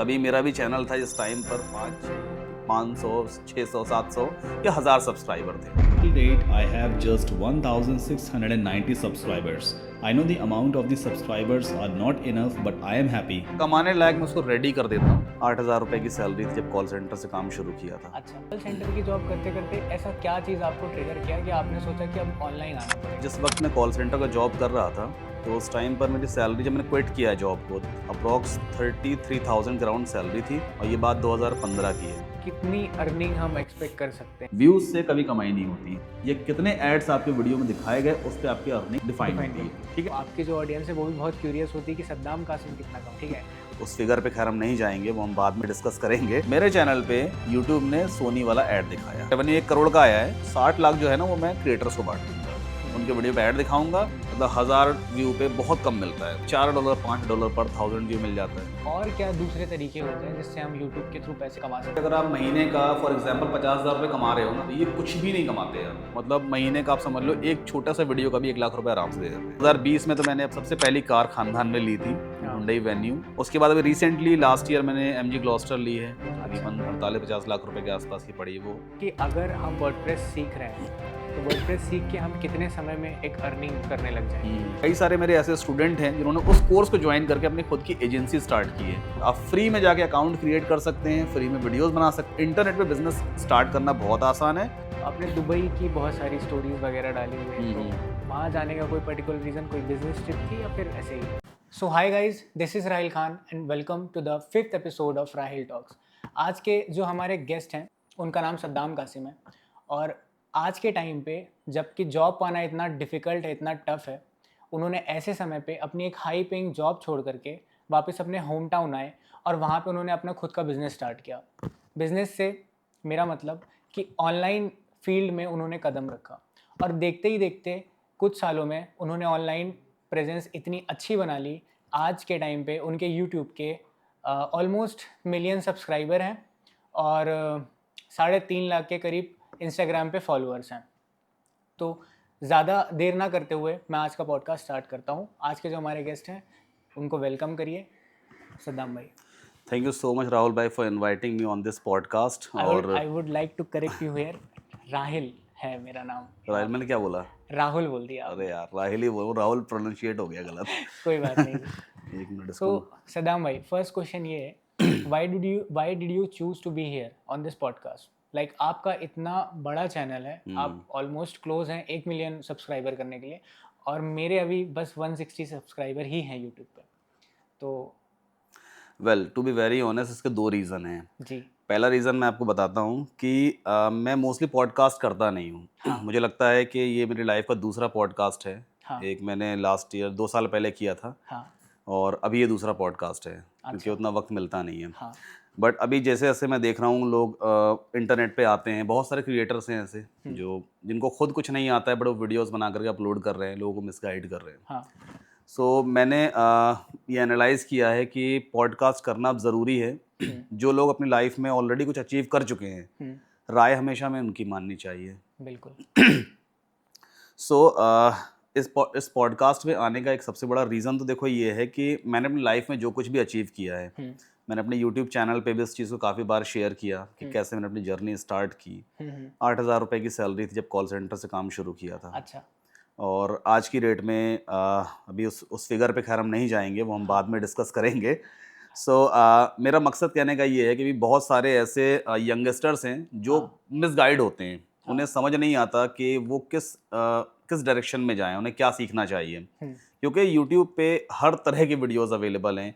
कभी मेरा भी चैनल था इस टाइम पर 500, 600, 700 या 1000 सब्सक्राइबर थे। Till date, I have just 1,690 subscribers. I know the amount of the subscribers are not enough, but I am happy. कमाने लायक मैं उसको रेडी कर देता हूँ। 8,000 रुपए की सैलरी थी जब कॉल सेंटर से काम शुरू किया था। अच्छा, कॉल सेंटर की जॉब करते करते ऐसा क्या चीज़ आपको ट्रिगर किया कि आपने सोचा कि अब ऑनलाइन आना पड़ेगा? जिस वक्त मैं कॉल सेंटर का जॉब कर रहा था तो उस टाइम पर मेरी सैलरी, जब मैंने क्विट किया जॉब को, अप्रॉक्स 33,000 के अराउंड सैलरी थी और ये बात 2015 की है। कितनी अर्निंग हम एक्सपेक्ट कर सकते हैं? व्यूज से कभी कमाई नहीं होती। ये कितने एड्स आपके वीडियो में दिखाए गए उस पर आपकी अर्निंग डिफाइन होती है। ठीक है, आपकी जो ऑडियंस है वो भी बहुत क्यूरियस होती है कि सद्दाम कासिम कितना कम, ठीक है? उस फिगर पे खैर हम नहीं जाएंगे, वो हम बाद में डिस्कस करेंगे। मेरे चैनल पे YouTube ने सोनी वाला ऐड दिखाया, रेवेन्यू 1 करोड़ का आया है। 60 लाख जो है ना वो मैं क्रिएटर्स को बांट दूंगा, उनके वीडियो पे ऐड दिखाऊंगा। मतलब 1000 व्यू पे बहुत कम मिलता है, $4 $5 पर 1000 व्यू मिल जाता है। और क्या दूसरे तरीके होते हैं जिससे हम यूट्यूब के थ्रू पैसे कमा सकते हैं? अगर आप महीने का फॉर एग्जांपल 50,000 रुपये कमा रहे हो ना, तो ये कुछ भी नहीं कमाते यार। मतलब महीने का आप समझ लो एक छोटा सा वीडियो का भी 1 लाख रुपए आराम से दे देते हैं। 2020 में तो मैंने अब सबसे पहली कार खानदान में ली थी, हुंडई वेन्यू। उसके बाद अभी रिसेंटली लास्ट ईयर मैंने MG ग्लॉस्टर ली है, तकरीबन 48-50 लाख रुपए के आसपास की पड़ी है वो। कि अगर हम वर्डप्रेस सीख रहे हैं तो वर्डप्रेस सीख के हम कितने समय में एक अर्निंग करने लग जाएंगे? कई सारे मेरे ऐसे स्टूडेंट हैं जिन्होंने उस कोर्स को ज्वाइन करके अपनी खुद की एजेंसी स्टार्ट की है। आप फ्री में जाके अकाउंट क्रिएट कर सकते हैं, फ्री में वीडियोस बना सकते हैं। इंटरनेट पे बिजनेस स्टार्ट करना बहुत आसान है। आपने दुबई की बहुत सारी स्टोरीज वगैरह डाली हुई है, तो वहाँ जाने का कोई पर्टिकुलर रीज़न, कोई बिजनेस ट्रिप थी या फिर ऐसे ही? So hi guys, this is Rahil Khan and welcome to the 5th episode of Rahil talks. आज के जो हमारे गेस्ट हैं उनका नाम सद्दाम कासिम है, और आज के टाइम पे जबकि जॉब पाना इतना डिफ़िकल्ट है, इतना टफ है, उन्होंने ऐसे समय पे अपनी एक हाई पेइंग जॉब छोड़ करके वापस अपने होम टाउन आए और वहाँ पे उन्होंने अपना खुद का बिज़नेस स्टार्ट किया। बिज़नेस से मेरा मतलब कि ऑनलाइन फील्ड में उन्होंने कदम रखा, और देखते ही देखते कुछ सालों में उन्होंने ऑनलाइन प्रेजेंस इतनी अच्छी बना ली। आज के टाइम पे उनके यूट्यूब के ऑलमोस्ट मिलियन सब्सक्राइबर हैं और 3.5 लाख के करीब इंस्टाग्राम पे फॉलोअर्स हैं। तो ज़्यादा देर ना करते हुए मैं आज का पॉडकास्ट स्टार्ट करता हूँ। आज के जो हमारे गेस्ट हैं उनको वेलकम करिए। सद्दाम भाई, thank you so much Rahul भाई for inviting me on this podcast. और I would like to correct you here, Rahil है मेरा नाम। राहुल मैंने क्या बोला? राहुल बोल दिया आपने। अरे यार राहिल ही बोलो, राहुल प्रोनाउंशिएट हो गया गलत। कोई बात नहीं। एक मिनट तो इसको। सद्दाम भाई, फर्स्ट क्वेश्चन ये है, why did you choose to be here on this podcast? Like आपका इतना बड़ा चैनल है, आप ऑलमोस्ट क्लोज हैं 1 मिलियन सब्सक्राइबर करने के लिए, और मेरे अभी बस 160 सब्सक्राइबर ही हैं यूट्यूब पे। तो well to be very honest, इसके 2 रीज़न हैं। जी, पहला रीज़न मैं आपको बताता हूँ कि मैं मोस्टली पॉडकास्ट करता नहीं हूँ। मुझे लगता है कि ये मेरी लाइफ का दूसरा पॉडकास्ट है। हाँ। एक मैंने लास्ट ईयर 2 साल पहले किया था, हाँ और अभी ये दूसरा पॉडकास्ट है, क्योंकि उतना वक्त मिलता नहीं है। हाँ बट अभी जैसे जैसे मैं देख रहा हूँ लोग इंटरनेट पे आते हैं, बहुत सारे क्रिएटर्स हैं ऐसे जो जिनको खुद कुछ नहीं आता है बट वो वीडियोस बना करके अपलोड कर रहे हैं, लोगों को मिसगाइड कर रहे हैं। हाँ सो मैंने ये एनालाइज किया है कि पॉडकास्ट करना अब ज़रूरी है। जो लोग अपनी लाइफ में ऑलरेडी कुछ अचीव कर चुके हैं, राय हमेशा में उनकी माननी चाहिए। बिल्कुल। सो इस पॉडकास्ट में आने का एक सबसे बड़ा रीज़न तो देखो ये है कि मैंने अपनी लाइफ में जो कुछ भी अचीव किया है, मैंने अपने यूट्यूब चैनल पे भी इस चीज़ को काफ़ी बार शेयर किया कि कैसे मैंने अपनी जर्नी स्टार्ट की। 8,000 रुपये की सैलरी थी जब कॉल सेंटर से काम शुरू किया था, अच्छा, और आज की रेट में अभी उस फिगर पे खैर हम नहीं जाएंगे, वो हम बाद में डिस्कस करेंगे। सो मेरा मकसद कहने का ये है कि भी बहुत सारे ऐसे यंगस्टर्स हैं जो मिसगाइड होते हैं। उन्हें समझ नहीं आता कि वो किस डायरेक्शन में जाएं, उन्हें क्या सीखना चाहिए, क्योंकि यूट्यूब पे हर तरह की वीडियोस अवेलेबल हैं।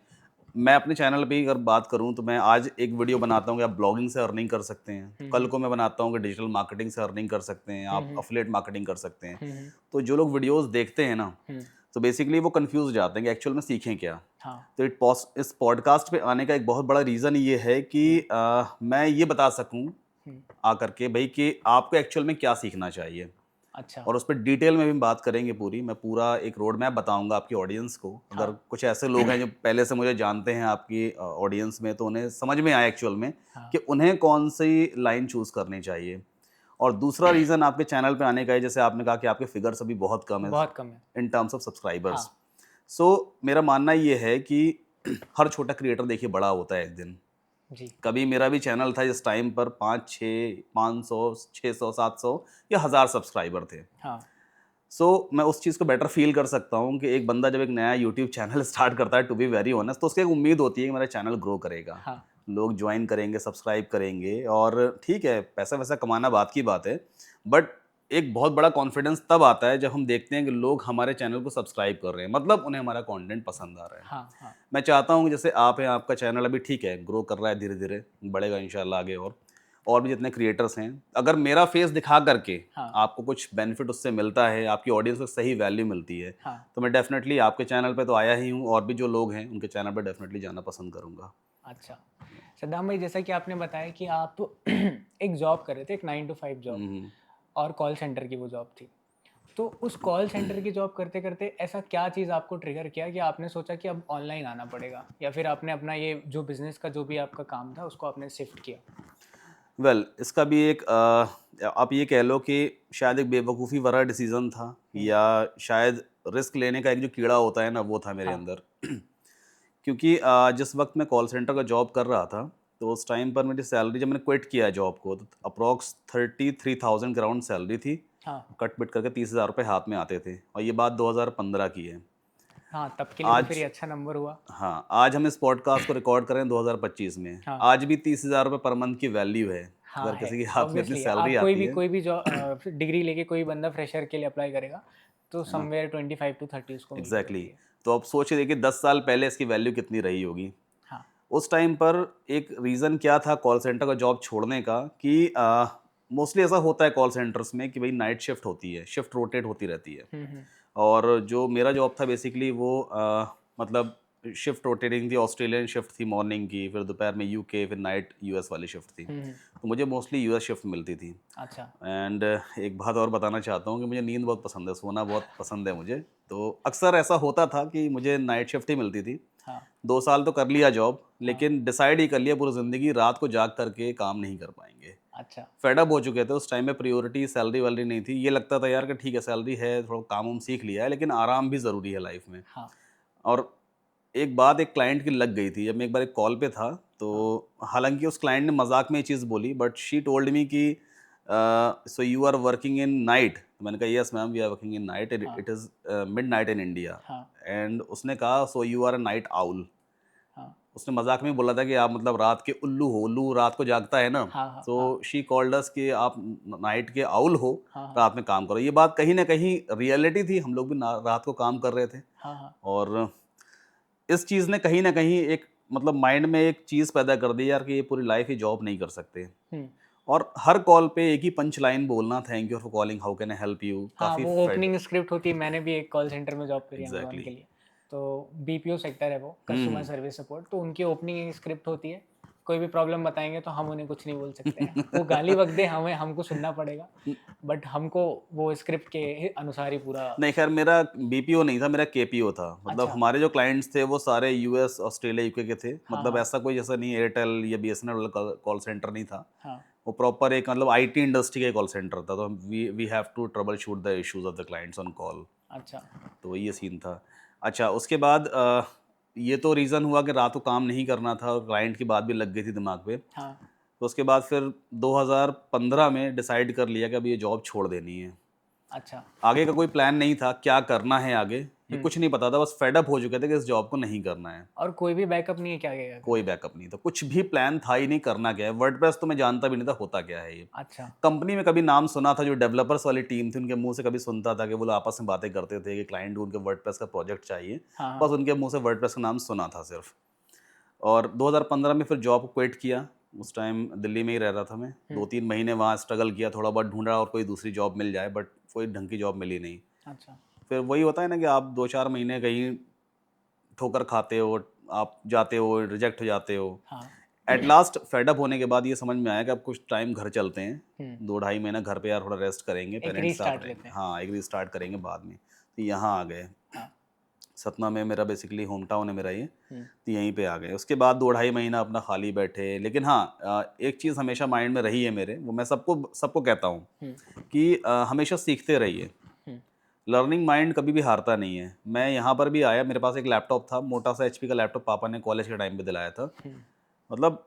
मैं अपने चैनल पे ही अगर बात करूं तो मैं आज एक वीडियो बनाता हूं कि आप ब्लॉगिंग से अर्निंग कर सकते हैं, कल को मैं बनाता हूं कि डिजिटल मार्केटिंग से अर्निंग कर सकते हैं, आप अफिलिएट मार्केटिंग कर सकते हैं। तो जो लोग वीडियोस देखते हैं ना, तो बेसिकली वो कंफ्यूज जाते हैं कि एक्चुअल में सीखें क्या। तो इस पॉडकास्ट पे आने का एक बहुत बड़ा रीज़न ये है कि मैं ये बता सकूं आकर के भाई कि आपको एक्चुअल में क्या सीखना चाहिए। अच्छा, और उस पर डिटेल में भी बात करेंगे पूरी। मैं पूरा एक रोड मैप बताऊंगा आपकी ऑडियंस को। अगर कुछ ऐसे लोग हैं जो पहले से मुझे जानते हैं आपकी ऑडियंस में, तो उन्हें समझ में आए एक्चुअल में कि उन्हें कौन सी लाइन चूज़ करनी चाहिए। और दूसरा रीज़न आपके चैनल पे आने का है, जैसे आपने कहा कि आपके फिगर्स अभी बहुत कम है बहुत कम है। In terms of subscribers. So मेरा मानना ये है कि हर छोटा क्रिएटर देखिए बड़ा होता है एक दिन। जी। कभी मेरा भी चैनल था जिस टाइम पर 5-6 500 600 700 या 1000 सब्सक्राइबर थे। हाँ। सो मैं उस चीज़ को बेटर फ़ील कर सकता हूँ कि एक बंदा जब एक नया यूट्यूब चैनल स्टार्ट करता है, टू बी वेरी ऑनेस्ट, तो उसको एक उम्मीद होती है कि मेरा चैनल ग्रो करेगा। हाँ। लोग जॉइन करेंगे, सब्सक्राइब करेंगे और ठीक है, पैसा-वैसा कमाना बात की बात है। बट एक बहुत बड़ा कॉन्फिडेंस तब आता है जब हम देखते हैं कि लोग हमारे चैनल को सब्सक्राइब कर रहे हैं, मतलब उन्हें हमारा कंटेंट पसंद आ रहा है। हाँ। हाँ। मैं चाहता हूँ कि जैसे आप हैं, आपका चैनल अभी ठीक है, ग्रो कर रहा है धीरे-धीरे, बढ़ेगा इंशाल्लाह आगे और भी जितने क्रिएटर्स हैं, अगर मेरा फेस दिखा करके हाँ। आपको कुछ बेनिफिट उससे मिलता है, आपकी ऑडियंस को सही वैल्यू मिलती है, हाँ। तो मैं डेफ़िनेटली आपके चैनल पे तो आया ही हूँ और भी जो लोग हैं, उनके चैनल पे डेफ़िनेटली जाना पसंद करूँगा। अच्छा। सद्दाम भाई, जैसा कि आपने बताया कि आप एक जॉब कर रहे थे, एक 9 to 5 जॉब, हुँ, और कॉल सेंटर की वो जॉब थी। तो उस कॉल सेंटर की जॉब करते-करते ऐसा क्या चीज़ आपको ट्रिगर किया कि आपने सोचा कि अब ऑनलाइन आना पड़ेगा, या फिर आपने अपना ये जो बिज़नेस का जो भी आपका काम था उसको आपने शिफ्ट किया? वेल इसका भी एक आप ये कह लो कि शायद एक बेवकूफ़ी भरा डिसीज़न था हुँ। या शायद रिस्क लेने का एक जो कीड़ा होता है ना, वो था मेरे हाँ। अंदर। क्योंकि जिस वक़्त मैं कॉल सेंटर का जॉब कर रहा था, तो उस टाइम पर मेरी सैलरी, जब मैंने क्विट किया जॉब को, तो अप्रॉक्स 33,000 के अराउंड सैलरी थी। हाँ। कट-पिट करके 30,000 रुपए हाथ में आते थे और ये बात 2015 की है। हाँ, तब के लिए तो फिर आज ये अच्छा नंबर हुआ। हाँ, आज हम इस पॉडकास्ट को रिकॉर्ड कर रहे हैं 2025 में। हाँ। आज भी 30,000 रुपए पर मंथ की वैल्यू है। हाँ, अगर है। किसी के हाथ में इतनी ऑब्वियसली सैलरी आप आती है। कोई भी डिग्री लेके कोई बंदा फ्रेशर के लिए अप्लाई करेगा, तो है ना? समवेयर 25 to 30 उसको मिल ही एग्ज़ैक्टली। जाती है। तो अब सोचिए देखिए 10 साल पहले इसकी वैल्यू कितनी रही होगी। हाँ। उस टाइम पर एक रीज़न क्या था कॉल सेंटर का जॉब छोड़ने का कि मोस्टली ऐसा होता है कॉल सेंटर्स में कि भई नाइट शिफ्ट होती है, शिफ्ट रोटेट होती रहती है। हुँ, हुँ। और जो मेरा जॉब था बेसिकली वो मतलब शिफ्ट रोटेटिंग थी, ऑस्ट्रेलियन शिफ्ट थी मॉर्निंग की, फिर दोपहर में यूके, फिर नाइट यूएस वाली शिफ्ट थी। हुँ, हुँ। तो मुझे मोस्टली यूएस शिफ्ट मिलती थी। अच्छा। एंड एक बात और बताना चाहता हूँ कि मुझे नींद बहुत पसंद है, सोना बहुत पसंद है मुझे। तो अक्सर ऐसा होता था कि मुझे नाइट शिफ्ट ही मिलती थी। हाँ। 2 साल तो कर लिया जॉब, हाँ। लेकिन डिसाइड ही कर लिया पूरी ज़िंदगी रात को जाग कर के काम नहीं कर पाएँगे। अच्छा। फेड अप हो चुके थे, उस टाइम में प्रायोरिटी सैलरी-वैलरी नहीं थी। ये लगता था यार कि ठीक है सैलरी है, थोड़ा काम-वाम सीख लिया है, लेकिन आराम भी ज़रूरी है लाइफ़ में। हाँ। और एक बात एक क्लाइंट की लग गई थी, जब मैं एक बार एक कॉल पे था, हाँ। तो हालाँकि उस क्लाइंट ने मज़ाक में ये चीज़ बोली, बट शी टोल्ड मी कि so you are working in night? तो मैंने कहा yes ma'am we are working in night, हाँ। It is midnight in India. हाँ। एंड उसने कहा so you are a night owl. हाँ। उसने मज़ाक में बोला था कि आप मतलब रात के उल्लू हो, उल्लू रात को जागता है ना, हाँ। हाँ। हाँ। तो शी कॉल्ड अस कि आप नाइट के आउल हो, हाँ। हाँ। रात में काम करो। ये बात कहीं न कहीं रियलिटी थी, हम लोग भी ना रात को काम कर रहे थे। हाँ। हाँ। और इस चीज़ ने कहीं न कहीं एक मतलब माइंड में एक चीज़ पैदा कर दी यार कि ये पूरी लाइफ़ ही जॉब नहीं कर सकते। हुँ। और हर कॉल पे एक ही पंच लाइन बोलना, thank you for calling, how can I help you, हाँ, काफ़ी वो फेड। ओपनिंग स्क्रिप्ट होती है। मैंने भी एक कॉल सेंटर में जॉब करी अमेज़न एग्ज़ैक्टली। के लिए। तो बीपीओ सेक्टर है वो, हुँ, कस्टमर हुँ। Service support. तो उनकी ओपनिंग एक स्क्रिप्ट होती है। कोई भी प्रॉब्लम बताएँगे तो हम उन्हें कुछ नहीं बोल सकते हैं। वो गाली बक दें, हमें हमको सुनना पड़ेगा। बट हमको वो स्क्रिप्ट के अनुसार ही पूरा। नहीं ख़ैर मेरा बीपीओ नहीं था, मेरा केपीओ था। मतलब अच्छा। हमारे जो क्लाइंट्स थे वो सारे यूएस, ऑस्ट्रेलिया, यूके के थे। हाँ। मतलब हाँ। ऐसा कोई जैसा नहीं एयरटेल या बीएसएनएल वाला कॉल सेंटर नहीं था। हाँ। वो प्रॉपर एक मतलब आईटी इंडस्ट्री का कॉल सेंटर था। तो we have to troubleshoot the issues of the clients on call. अच्छा। तो ये सीन था। अच्छा उसके बाद ये तो रीज़न हुआ कि रात को काम नहीं करना था और क्लाइंट की बात भी लग गई थी दिमाग पे। हाँ। तो उसके बाद फिर 2015 में डिसाइड कर लिया कि अब ये जॉब छोड़ देनी है। अच्छा। आगे का कोई प्लान नहीं था, क्या करना है आगे, ये हुँ। कुछ नहीं पता था, बस फेड अप हो चुके थे कि इस जॉब को नहीं करना है। और कोई भी बैकअप नहीं है क्या आगे का? कोई बैकअप नहीं था, कुछ भी प्लान था ही नहीं, करना क्या है। वर्डप्रेस तो मैं जानता भी नहीं था होता क्या है ये। अच्छा। कंपनी में कभी नाम सुना था, जो डेवलपर्स वाली टीम थी उनके मुँह से कभी सुनता था कि वो लोग आपस में बातें करते थे कि क्लाइंट को उनके वर्डप्रेस का प्रोजेक्ट चाहिए। हाँ। बस हाँ। उनके मुँह से वर्डप्रेस का नाम सुना था सिर्फ। और 2015 में फिर जॉब क्विट किया। उस टाइम दिल्ली में ही रह रहा था मैं। हुँ। 2-3 महीने वहाँ स्ट्रगल किया, थोड़ा बहुत ढूँढा और कोई दूसरी जॉब मिल जाए, बट कोई ढंग की जॉब मिली नहीं। अच्छा। फिर वही होता है ना कि आप 2-4 महीने कहीं ठोकर खाते हो, आप जाते हो, रिजेक्ट हो जाते हो। हाँ। एट लास्ट फेड अप होने के बाद ये समझ में आया कि अब कुछ टाइम घर चलते हैं। हुँ। 2 ढाई महीना घर पे यार थोड़ा रेस्ट करेंगे, एक पेरेंट्स के साथ रीस्टार्ट रहेंगे। लेते हैं। हाँ, एक रीस्टार्ट करेंगे बाद में। तो यहाँ आ गए। हाँ। सतना में मेरा बेसिकली होम टाउन है मेरा ये, हुँ। तो यहीं पे आ गए। उसके बाद 2 ढाई महीना अपना खाली बैठे। लेकिन हाँ एक चीज़ हमेशा माइंड में रही है मेरे, वो मैं सबको सबको कहता हूँ हुँ। कि हमेशा सीखते रहिए। हुँ। लर्निंग माइंड कभी भी हारता नहीं है। मैं यहाँ पर भी आया, मेरे पास एक लैपटॉप था, मोटा सा HP का लैपटॉप पापा ने कॉलेज के टाइम पे दिलाया था। मतलब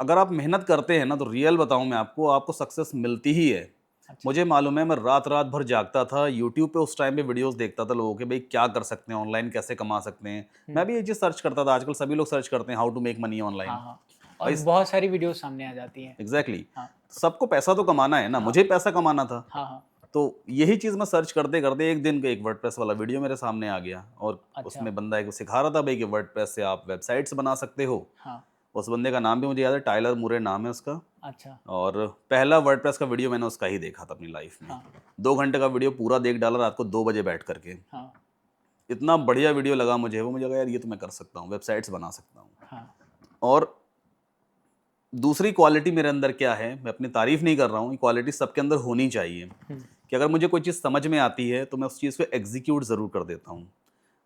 अगर आप मेहनत करते हैं ना, तो रियल बताऊँ मैं आपको सक्सेस मिलती ही है। अच्छा। मुझे मालूम है, मैं रात-रात भर जागता था, यूट्यूब पे उस टाइम पे वीडियोज़ देखता था लोगों के, भई क्या कर सकते हैं ऑनलाइन, कैसे कमा सकते हैं। मैं भी ये चीज़ सर्च करता था, आजकल सभी लोग सर्च करते हैं how to make money online. हाँ, हाँ। और भाई बहुत सारी वीडियोज़ सामने आ जाती हैं। एग्ज़ैक्टली, हाँ, सबको पैसा तो कमाना है ना, हाँ। मुझे पैसा कमाना था। हाँ, हाँ। तो यही चीज़ मैं सर्च करते-करते एक दिन एक वर्डप्रेस वाला वीडियो मेरे सामने आ गया, और अच्छा। उसमें बंदा एक सिखा रहा था भाई कि वर्डप्रेस से आप वेबसाइट्स बना सकते हो। हाँ, उस बंदे का नाम भी मुझे याद है, टाइलर मुरे नाम है उसका। अच्छा। और पहला वर्डप्रेस का वीडियो मैंने उसका ही देखा था अपनी लाइफ में। हाँ, 2 घंटे का वीडियो पूरा देख डाला रात को 2 बजे बैठ करके। हाँ, इतना बढ़िया वीडियो लगा मुझे वो, मुझे लगा यार ये तो मैं कर सकता हूँ, वेबसाइट्स बना सकता हूँ। हाँ। और दूसरी क्वालिटी मेरे अंदर क्या है, मैं अपनी तारीफ नहीं कर रहा हूँ, ये क्वालिटी सबके अंदर होनी चाहिए कि अगर मुझे कोई चीज़ समझ में आती है तो मैं उस चीज़ को एग्जीक्यूट ज़रूर कर देता हूँ।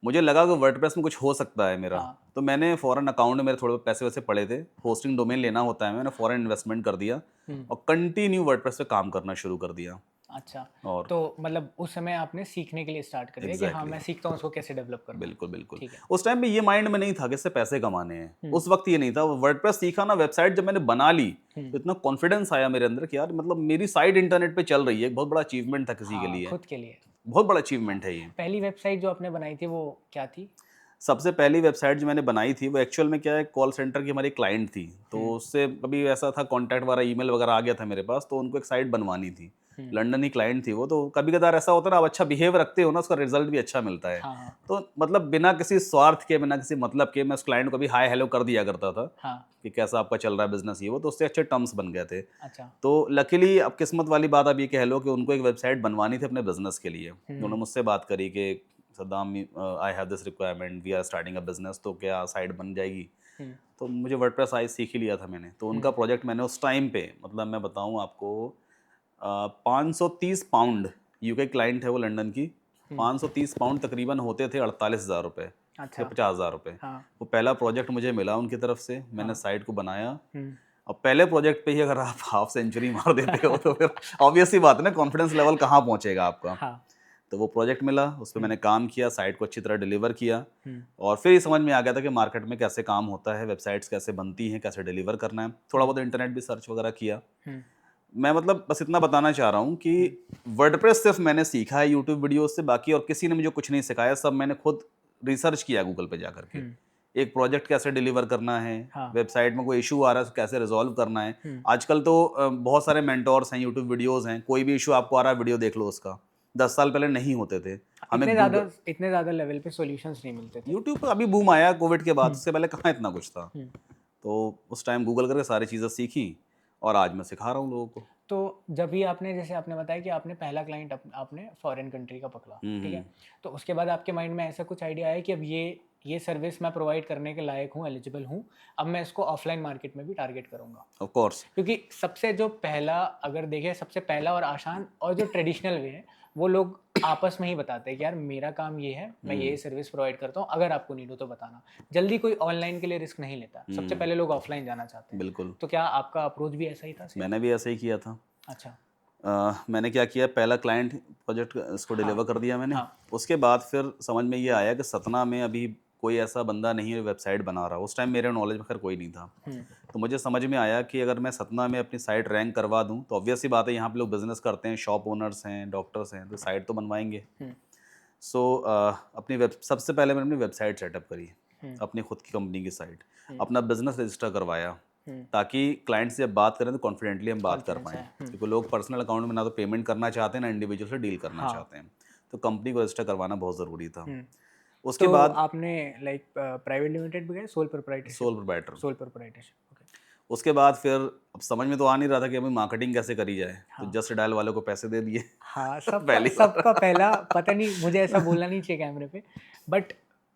मुझे लगा कि वर्डप्रेस में कुछ हो सकता है मेरा, हाँ। तो मैंने फ़ौरन अकाउंट में मेरे थोड़े पैसे वैसे पड़े थे, होस्टिंग डोमेन लेना होता है, मैंने फ़ौरन इन्वेस्टमेंट कर दिया और कंटिन्यू वर्डप्रेस पे काम करना शुरू कर दिया। अच्छा, और तो मतलब उस समय आपने सीखने के लिए स्टार्ट कर दिया कि हाँ, एग्जैक्टली मैं सीखता हूँ उसको कैसे डेवलप करना है। बिल्कुल बिल्कुल। ठीक है। उस टाइम पे ये माइंड में नहीं था कि इससे पैसे कमाने हैं, उस वक्त ये नहीं था। वर्डप्रेस सीखा ना, वेबसाइट जब मैंने बना ली तो इतना कॉन्फिडेंस आया मेरे अंदर कि यार मतलब मेरी साइट इंटरनेट पे चल रही है, एक बहुत बड़ा अचीवमेंट था किसी के हाँ, लिए, खुद के लिए। बहुत बड़ा हाँ, अचीवमेंट है ये। पहली वेबसाइट जो आपने बनाई थी वो क्या थी? सबसे पहली वेबसाइट जो मैंने बनाई थी वो एक्चुअल में क्या है, कॉल सेंटर की हमारी क्लाइंट थी, तो उससे कभी ऐसा था कॉन्टैक्ट वगैरह ईमेल वगैरह आ गया था मेरे पास, तो उनको एक साइट बनवानी थी। लंदन ही क्लाइंट थी वो, तो कभी कदार ऐसा होता है ना, आप अच्छा बिहेव रखते हो ना, उसका रिजल्ट भी अच्छा मिलता है। हाँ, हाँ, तो मतलब बिना किसी स्वार्थ के, बिना किसी मतलब के मैं उस क्लाइंट को भी हाय हेलो कर दिया करता था हाँ। कि कैसा आपका चल रहा है बिजनेस, ये वो, तो उससे अच्छे टर्म्स बन गए थे। अच्छा। तो लकीली अब किस्मत वाली बात आप ये कह लो कि उनको एक वेबसाइट बनवानी थी अपने बिजनेस के लिए। उन्होंने मुझसे बात करी कि Saddam, I have this requirement, we are starting a business, तो क्या साइट बन जाएगी? हुँ, तो मुझे वर्डप्रेस आई सीख ही लिया था मैंने, तो उनका प्रोजेक्ट मैंने उस टाइम पे, मतलब मैं बताऊं आपको, 530 पाउंड, यूके क्लाइंट है वो लंदन की, 530 पाउंड तकरीबन होते थे 48,000 रुपये या अच्छा। 50,000 रुपये। हाँ। वो पहला प्रोजेक्ट मुझे मिला उनकी तरफ से, मैंने हाँ। साइट को बनाया। हुँ। अब पहले प्रोजेक्ट पे ही अगर आप हाफ सेंचुरी मार देते हो तो फिर ऑब्वियस सी बात है ना, कॉन्फिडेंस लेवल कहाँ पहुंचेगा आपका। हाँ। तो वो प्रोजेक्ट मिला, उस पर मैंने काम किया, साइट को अच्छी तरह डिलीवर किया, हुँ, और फिर ये समझ में आ गया था कि मार्केट में कैसे काम होता है, वेबसाइट्स कैसे बनती हैं, कैसे डिलीवर करना है। थोड़ा बहुत इंटरनेट भी सर्च वगैरह किया। हुँ, मैं मतलब बस इतना बताना चाह रहा हूँ कि हुँ, वर्डप्रेस सिर्फ मैंने सीखा है यूट्यूब वीडियोस से, बाकी और किसी ने मुझे कुछ नहीं सिखाया, सब मैंने खुद रिसर्च किया गूगल पे जा करके। हुँ। एक प्रोजेक्ट कैसे डिलीवर करना है, हाँ। वेबसाइट में कोई इशू आ रहा है तो कैसे रिजॉल्व करना है। हुँ। आजकल तो बहुत सारे मेंटोर्स हैं, यूट्यूब वीडियोस हैं, कोई भी इशू आपको आ रहा है वीडियो देख लो उसका। 10 साल पहले नहीं होते थे। हमें गूगल, इतने ज़्यादा लेवल पे सॉल्यूशंस नहीं मिलते थे। यूट्यूब पे अभी बूम आया कोविड के बाद, हुँ, उससे पहले कहाँ इतना कुछ था। हुँ। तो उस टाइम गूगल करके सारी चीज़ें सीखी और आज मैं सिखा रहा हूँ लोगों को। तो जब भी आपने, जैसे आपने बताया कि आपने पहला क्लाइंट आपने फॉरेन कंट्री का पकड़ा, ठीक है? तो उसके बाद आपके माइंड में ऐसा कुछ आइडिया आया कि अब ये सर्विस मैं प्रोवाइड करने के लायक हूँ, एलिजिबल हूँ, अब मैं इसको ऑफलाइन मार्केट में भी टारगेट करूँगा। Of course. क्योंकि सबसे जो पहला, अगर देखें सबसे पहला और आसान और जो ट्रेडिशनल वे है, वो लोग आपस में ही बताते हैं कि यार मेरा काम ये है, मैं ये सर्विस प्रोवाइड करता हूँ, अगर आपको नीड हो तो बताना। जल्दी कोई ऑनलाइन के लिए रिस्क नहीं लेता, सबसे पहले लोग ऑफलाइन जाना चाहते हैं। बिल्कुल, तो क्या आपका अप्रोच भी ऐसा ही था सेम? मैंने भी ऐसा ही किया था। अच्छा। मैंने क्या किया, पहला क्लाइंट प्रोजेक्ट इसको हाँ, डिलीवर कर दिया मैंने। हाँ। उसके बाद फिर समझ में ये आया कि सतना में अभी कोई ऐसा बंदा नहीं है वेबसाइट बना रहा। उस टाइम मेरे नॉलेज में खैर कोई नहीं था। हुँ, तो मुझे समझ में आया कि अगर मैं सतना में अपनी साइट रैंक करवा दूँ तो ऑब्वियस सी बात है, यहाँ पे लोग बिजनेस करते हैं, शॉप ओनर्स हैं, डॉक्टर्स हैं, तो साइट तो बनवाएंगे। हुँ, सो अपनी वेब सबसे पहले मैंने अपनी वेबसाइट सेटअप करी, हुँ, अपनी खुद की कंपनी की साइट, हुँ, अपना बिजनेस रजिस्टर करवाया, हुँ। ताकि क्लाइंट से जब बात करें तो कॉन्फिडेंटली हम बात कर कॉन्फिडेंस पाएँ, है। हुँ, क्योंकि लोग पर्सनल अकाउंट में ना तो पेमेंट करना चाहते हैं, ना इंडिविजुअल से डील करना हाँ। चाहते हैं। तो कंपनी को रजिस्टर करवाना बहुत ज़रूरी था। हुँ। उसके तो बाद आपने लाइक प्राइवेट लिमिटेड भी गए, sole proprietorship? Sole proprietor. Sole proprietorship, okay. उसके बाद फिर अब समझ में तो आ नहीं रहा था कि अभी मार्केटिंग कैसे करी जाए, तो हाँ। जस्ट डायल वालों को पैसे दे दिए। हाँ, सबका पहली बार। सबका पहला, पता नहीं मुझे ऐसा बोलना नहीं चाहिए कैमरे पे, बट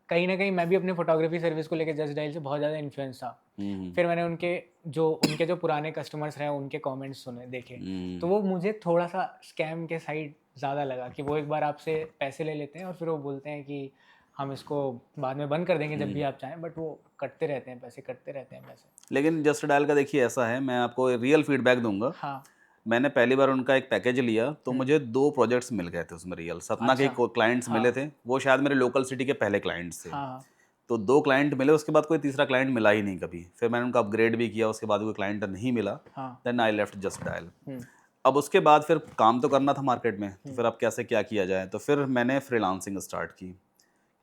कहीं न कहीं मैं भी अपने फोटोग्राफी सर्विस को लेके जस्ट डायल से बहुत ज़्यादा इन्फ्लुएंस था। हुँ, फिर मैंने उनके जो पुराने कस्टमर्स रहे, उनके कमेंट्स सुने, देखे, तो हुँ, वो मुझे थोड़ा-सा स्कैम के साइड ज़्यादा लगा कि वो एक बार आपसे पैसे ले लेते हैं और फिर वो बोलते हैं कि हम इसको बाद में बंद कर देंगे जब भी आप चाहें, बट वो कटते रहते हैं पैसे, कटते रहते हैं पैसे। लेकिन जस्ट डायल का देखिए ऐसा है, मैं आपको रियल फीडबैक दूँगा। हाँ, मैंने पहली बार उनका एक पैकेज लिया तो मुझे 2 प्रोजेक्ट्स मिल गए थे उसमें रियल। सतना के अच्छा। क्लाइंट्स मिले थे, वो शायद मेरे लोकल सिटी के पहले क्लाइंट्स थे। हाँ, तो 2 क्लाइंट मिले, उसके बाद कोई तीसरा क्लाइंट मिला ही नहीं कभी। फिर मैंने उनका अपग्रेड भी किया, उसके बाद कोई क्लाइंट नहीं मिला। हाँ। Then I left Just Dial. हुँ, अब उसके बाद फिर काम तो करना था मार्केट में, तो फिर अब कैसे क्या किया जाए? तो फिर मैंने फ्रीलांसिंग स्टार्ट की,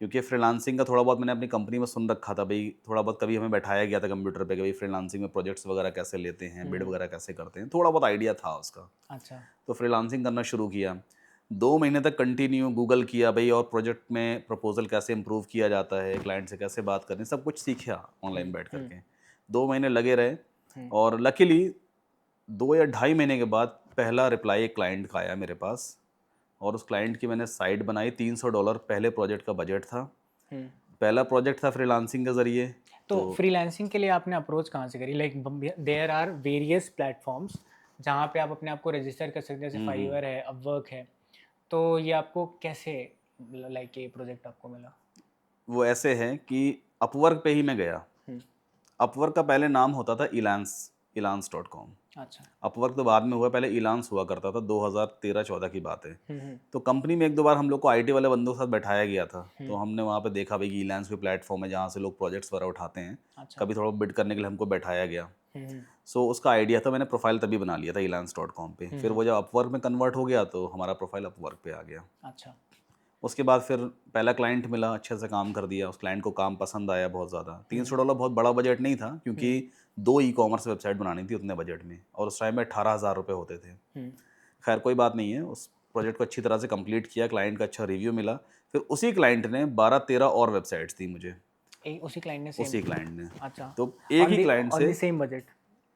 क्योंकि फ्रीलांसिंग का थोड़ा बहुत मैंने अपनी कंपनी में सुन रखा था भाई, थोड़ा बहुत कभी हमें बैठाया गया था कंप्यूटर पे कि भाई फ्रीलांसिंग में प्रोजेक्ट्स वगैरह कैसे लेते हैं, बिड वगैरह कैसे करते हैं, थोड़ा बहुत आइडिया था उसका। अच्छा। तो फ्रीलांसिंग करना शुरू किया। 2 महीने तक कंटिन्यू गूगल किया भाई, और प्रोजेक्ट में प्रपोजल कैसे इम्प्रूव किया जाता है, क्लाइंट से कैसे बात करनी, सब कुछ सीखा ऑनलाइन बैठ करके। 2 महीने लगे रहे, और लकीली 2 या ढाई महीने के बाद पहला रिप्लाई एक क्लाइंट का आया मेरे पास, और उस क्लाइंट की मैंने साइट बनाई। $300 पहले प्रोजेक्ट का बजट था। हुँ। पहला प्रोजेक्ट था फ्रीलांसिंग के ज़रिए। तो फ्रीलांसिंग के लिए आपने अप्रोच कहाँ से करी? Like there are various platforms जहाँ पे आप अपने आप को रजिस्टर कर सकते हैं, जैसे फाइवर है, अपवर्क है। तो ये आपको कैसे लाइक ये प्रोजेक्ट आपको मिला? वो ऐसे है कि अपवर्क पे ही मैं गया। हुँ, अपवर्क का पहले नाम होता था elance.com। अच्छा। अपवर्क तो बाद में हुआ, पहले इलांस हुआ करता था, 2013-14 की बात है। हुँ, तो कंपनी में 1-2 बार हम लोग को आईटी वाले बंदों के साथ बैठाया गया था, तो हमने वहाँ पे देखा भाई कि इलांस कोई प्लेटफॉर्म है जहाँ से लोग प्रोजेक्ट्स वगैरह उठाते हैं। अच्छा। कभी थोड़ा बिड करने के लिए हमको बैठाया गया। हुँ, सो उसका आइडिया था, मैंने प्रोफाइल तभी बना लिया था elance.com पे। फिर वो जब अपवर्क में कन्वर्ट हो गया तो हमारा प्रोफाइल अपवर्क पे आ गया। अच्छा। उसके बाद फिर पहला क्लाइंट मिला, अच्छे से काम कर दिया, उस क्लाइंट को काम पसंद आया बहुत ज़्यादा। $300 बहुत बड़ा बजट नहीं था, क्योंकि 2 ई-कॉमर्स वेबसाइट बनानी थी उतने बजट में, और उस टाइम में 18,000 रुपये होते थे। हुँ, खैर कोई बात नहीं है, उस प्रोजेक्ट को अच्छी तरह से कंप्लीट किया, क्लाइंट का अच्छा रिव्यू मिला। फिर उसी क्लाइंट ने 12-13 और वेबसाइट्स दी मुझे, उसी क्लाइंट ने सेम? उसी क्लाइंट ने। अच्छा। तो एक ही क्लाइंट ऑन द से, सेम बजट?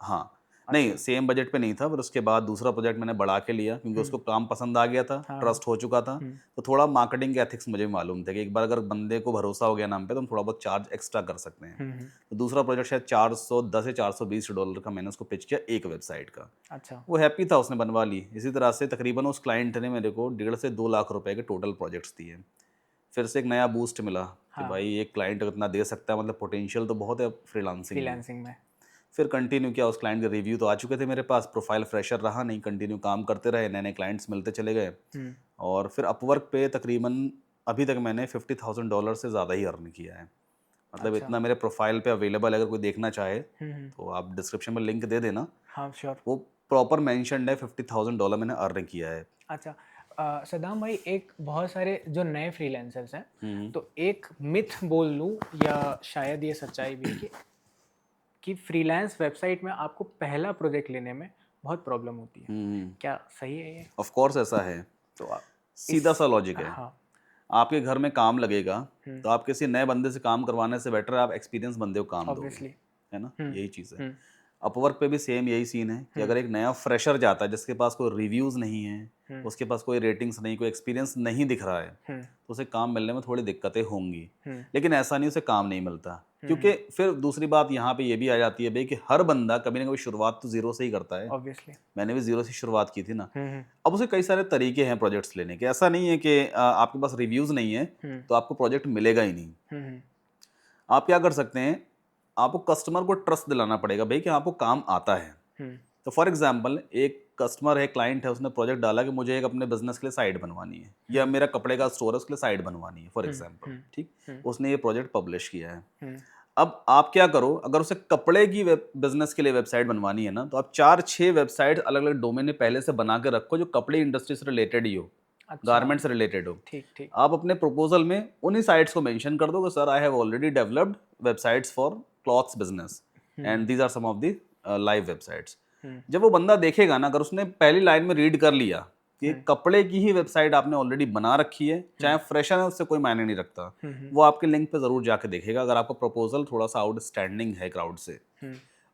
हाँ, नहीं सेम बजट पे नहीं था। फिर उसके बाद दूसरा प्रोजेक्ट मैंने बढ़ा के लिया, क्योंकि उसको काम पसंद आ गया था, हाँ, ट्रस्ट हो चुका था। तो थोड़ा मार्केटिंग के एथिक्स मुझे भी मालूम थे कि एक बार अगर बंदे को भरोसा हो गया नाम पे, तो हम थोड़ा बहुत चार्ज एक्स्ट्रा कर सकते हैं। हुँ, तो दूसरा प्रोजेक्ट शायद $410 या $420 का मैंने उसको पिच किया एक वेबसाइट का। अच्छा। वो हैप्पी था, उसने बनवा ली। इसी तरह से तकरीबन उस क्लाइंट ने मेरे को 1.5 से 2 लाख रुपए के टोटल प्रोजेक्ट्स दिए। फिर से एक नया बूस्ट मिला कि हाँ। भाई एक क्लाइंट इतना दे सकता है, मतलब पोटेंशियल तो बहुत है फ्रीलांसिंग में। फ्रीलांसिंग में? फिर कंटिन्यू किया, उस क्लाइंट के रिव्यू तो आ चुके थे मेरे पास, प्रोफाइल फ्रेशर रहा नहीं, कंटिन्यू काम करते रहे, नए नए क्लाइंट्स मिलते चले गए। हुँ, और फिर अपवर्क पे तकरीबन अभी तक मैंने $50,000 से ज़्यादा ही अर्न किया है। मतलब अच्छा। इतना मेरे प्रोफाइल पे अवेलेबल है, अगर कोई देखना चाहे हुँ, तो आप डिस्क्रिप्शन में लिंक दे देना। हाँ, श्योर। वो प्रॉपर मेंशन्ड है, $50,000 मैंने अर्न किया है। अच्छा। सदाम भाई, एक बहुत सारे जो नए फ्रीलांसर्स हैं, हम्म तो एक मिथ बोल लूँ या शायद ये सच्चाई भी है कि फ्रीलांस वेबसाइट में आपको पहला प्रोजेक्ट लेने में बहुत प्रॉब्लम होती है। क्या सही है ये? ऑफ कोर्स ऐसा है। तो सीधा सा लॉजिक है। हाँ। आपके घर में काम लगेगा, तो आप किसी नए बंदे से काम करवाने से बेटर है आप एक्सपीरियंस बंदे को काम दोगे, ऑब्वियसली। है ना? यही चीज़ है। हुँ, अपवर्क पे भी सेम यही सीन है कि अगर एक नया फ्रेशर जाता है जिसके पास कोई रिव्यूज़ नहीं है, उसके पास कोई रेटिंग्स नहीं, कोई एक्सपीरियंस नहीं दिख रहा है, तो उसे काम मिलने में थोड़ी दिक्कतें होंगी। लेकिन ऐसा नहीं उसे काम नहीं मिलता, क्योंकि फिर दूसरी बात यहाँ पे ये भी आ जाती है भाई कि हर बंदा कभी ना कभी शुरुआत तो ज़ीरो से ही करता है। ऑब्वियसली। मैंने भी ज़ीरो से शुरुआत की थी ना। हुँ, अब उसे कई सारे तरीके हैं प्रोजेक्ट्स लेने के। ऐसा नहीं है कि आपके पास रिव्यूज़ नहीं है तो आपको प्रोजेक्ट मिलेगा ही नहीं। हुँ, आप क्या कर सकते हैं, आपको कस्टमर को ट्रस्ट दिलाना पड़ेगा भाई कि आपको काम आता है। हुँ, तो फॉर एग्जांपल एक कस्टमर है, क्लाइंट है, उसने प्रोजेक्ट डाला कि मुझे एक अपने बिजनेस के लिए साइट बनवानी है, या मेरा कपड़े का स्टोर है उसके लिए साइट बनवानी है फॉर एग्जांपल, ठीक। उसने ये प्रोजेक्ट पब्लिश किया है। अब आप क्या करो, अगर उसे कपड़े की बिजनेस के लिए वेबसाइट बनवानी है ना, तो आप 4-6 वेबसाइट अलग अलग डोमेन में पहले से बना के रखो जो कपड़े इंडस्ट्री से रिलेटेड ही हो, अच्छा। गारमेंट से रिलेटेड हो। ठीक, ठीक। आप अपने प्रपोजल में उन्हीं साइट्स को मेंशन कर दो कि sir I have already developed websites for clothes business and these are some of the live websites. जब वो बंदा देखेगा ना, अगर उसने पहली लाइन में रीड कर लिया कि कपड़े की ही वेबसाइट आपने ऑलरेडी बना रखी है, चाहे फ्रेशर है उससे कोई मायने नहीं रखता, वो आपके लिंक पे जरूर जाके देखेगा अगर आपका प्रपोजल थोड़ा सा आउटस्टैंडिंग है क्राउड से।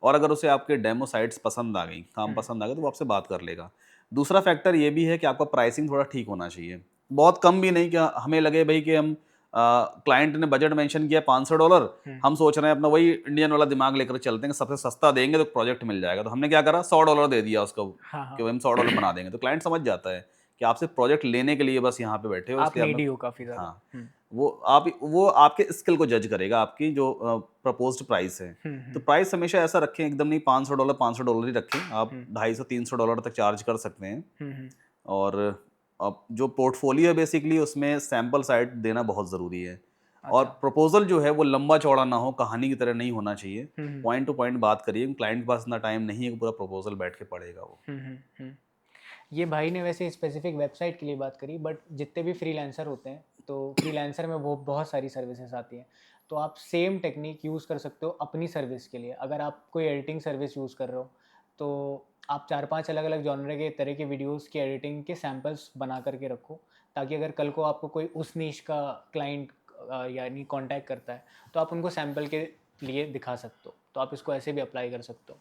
और अगर उसे आपके डेमो साइट्स पसंद आ गई, काम पसंद आ गया, तो वो आपसे बात कर लेगा। दूसरा फैक्टर ये भी है कि आपका प्राइसिंग थोड़ा ठीक होना चाहिए, बहुत कम भी नहीं कि हमें लगे भाई कि हम क्लाइंट ने बजट मेंशन किया $500, हम सोच रहे हैं अपना वही इंडियन वाला दिमाग लेकर चलते हैं, सबसे सस्ता देंगे तो प्रोजेक्ट मिल जाएगा। तो हमने क्या करा, $100 दे दिया उसको कि हम $100 बना देंगे, तो क्लाइंट समझ जाता है कि आपसे प्रोजेक्ट लेने के लिए बस यहाँ पे बैठे हो, आप इसलिए नीडी हो काफ़ी ज़्यादा। हाँ। वो आपके स्किल को जज करेगा, आपकी जो प्रपोज्ड प्राइस है। तो प्राइस हमेशा ऐसा रखें, एकदम नहीं $500 ही रखें, आप $250-300 तक चार्ज कर सकते हैं। और अब जो पोर्टफोलियो है बेसिकली उसमें सैंपल साइट देना बहुत ज़रूरी है। और प्रपोजल जो है वो लंबा चौड़ा ना हो, कहानी की तरह नहीं होना चाहिए। पॉइंट टू पॉइंट बात करिए, क्लाइंट के पास इतना टाइम नहीं है कि पूरा प्रपोजल बैठ के पढ़ेगा वो। ये भाई ने वैसे स्पेसिफिक वेबसाइट के लिए बात करी, बट जितने भी फ्रीलांसर होते हैं तो फ्रीलांसर में वो बहुत सारी सर्विसेज आती हैं, तो आप सेम टेक्निक यूज़ कर सकते हो अपनी सर्विस के लिए। अगर आप कोई एडिटिंग सर्विस यूज़ कर रहे हो तो आप 4-5 अलग अलग जॉनर के तरह के वीडियोस की एडिटिंग के सैम्पल्स बना करके रखो, ताकि अगर कल को आपको कोई उस नीश का क्लाइंट यानी कांटेक्ट करता है तो आप उनको सैम्पल के लिए दिखा सकते हो। तो आप इसको ऐसे भी अप्लाई कर सकते हो,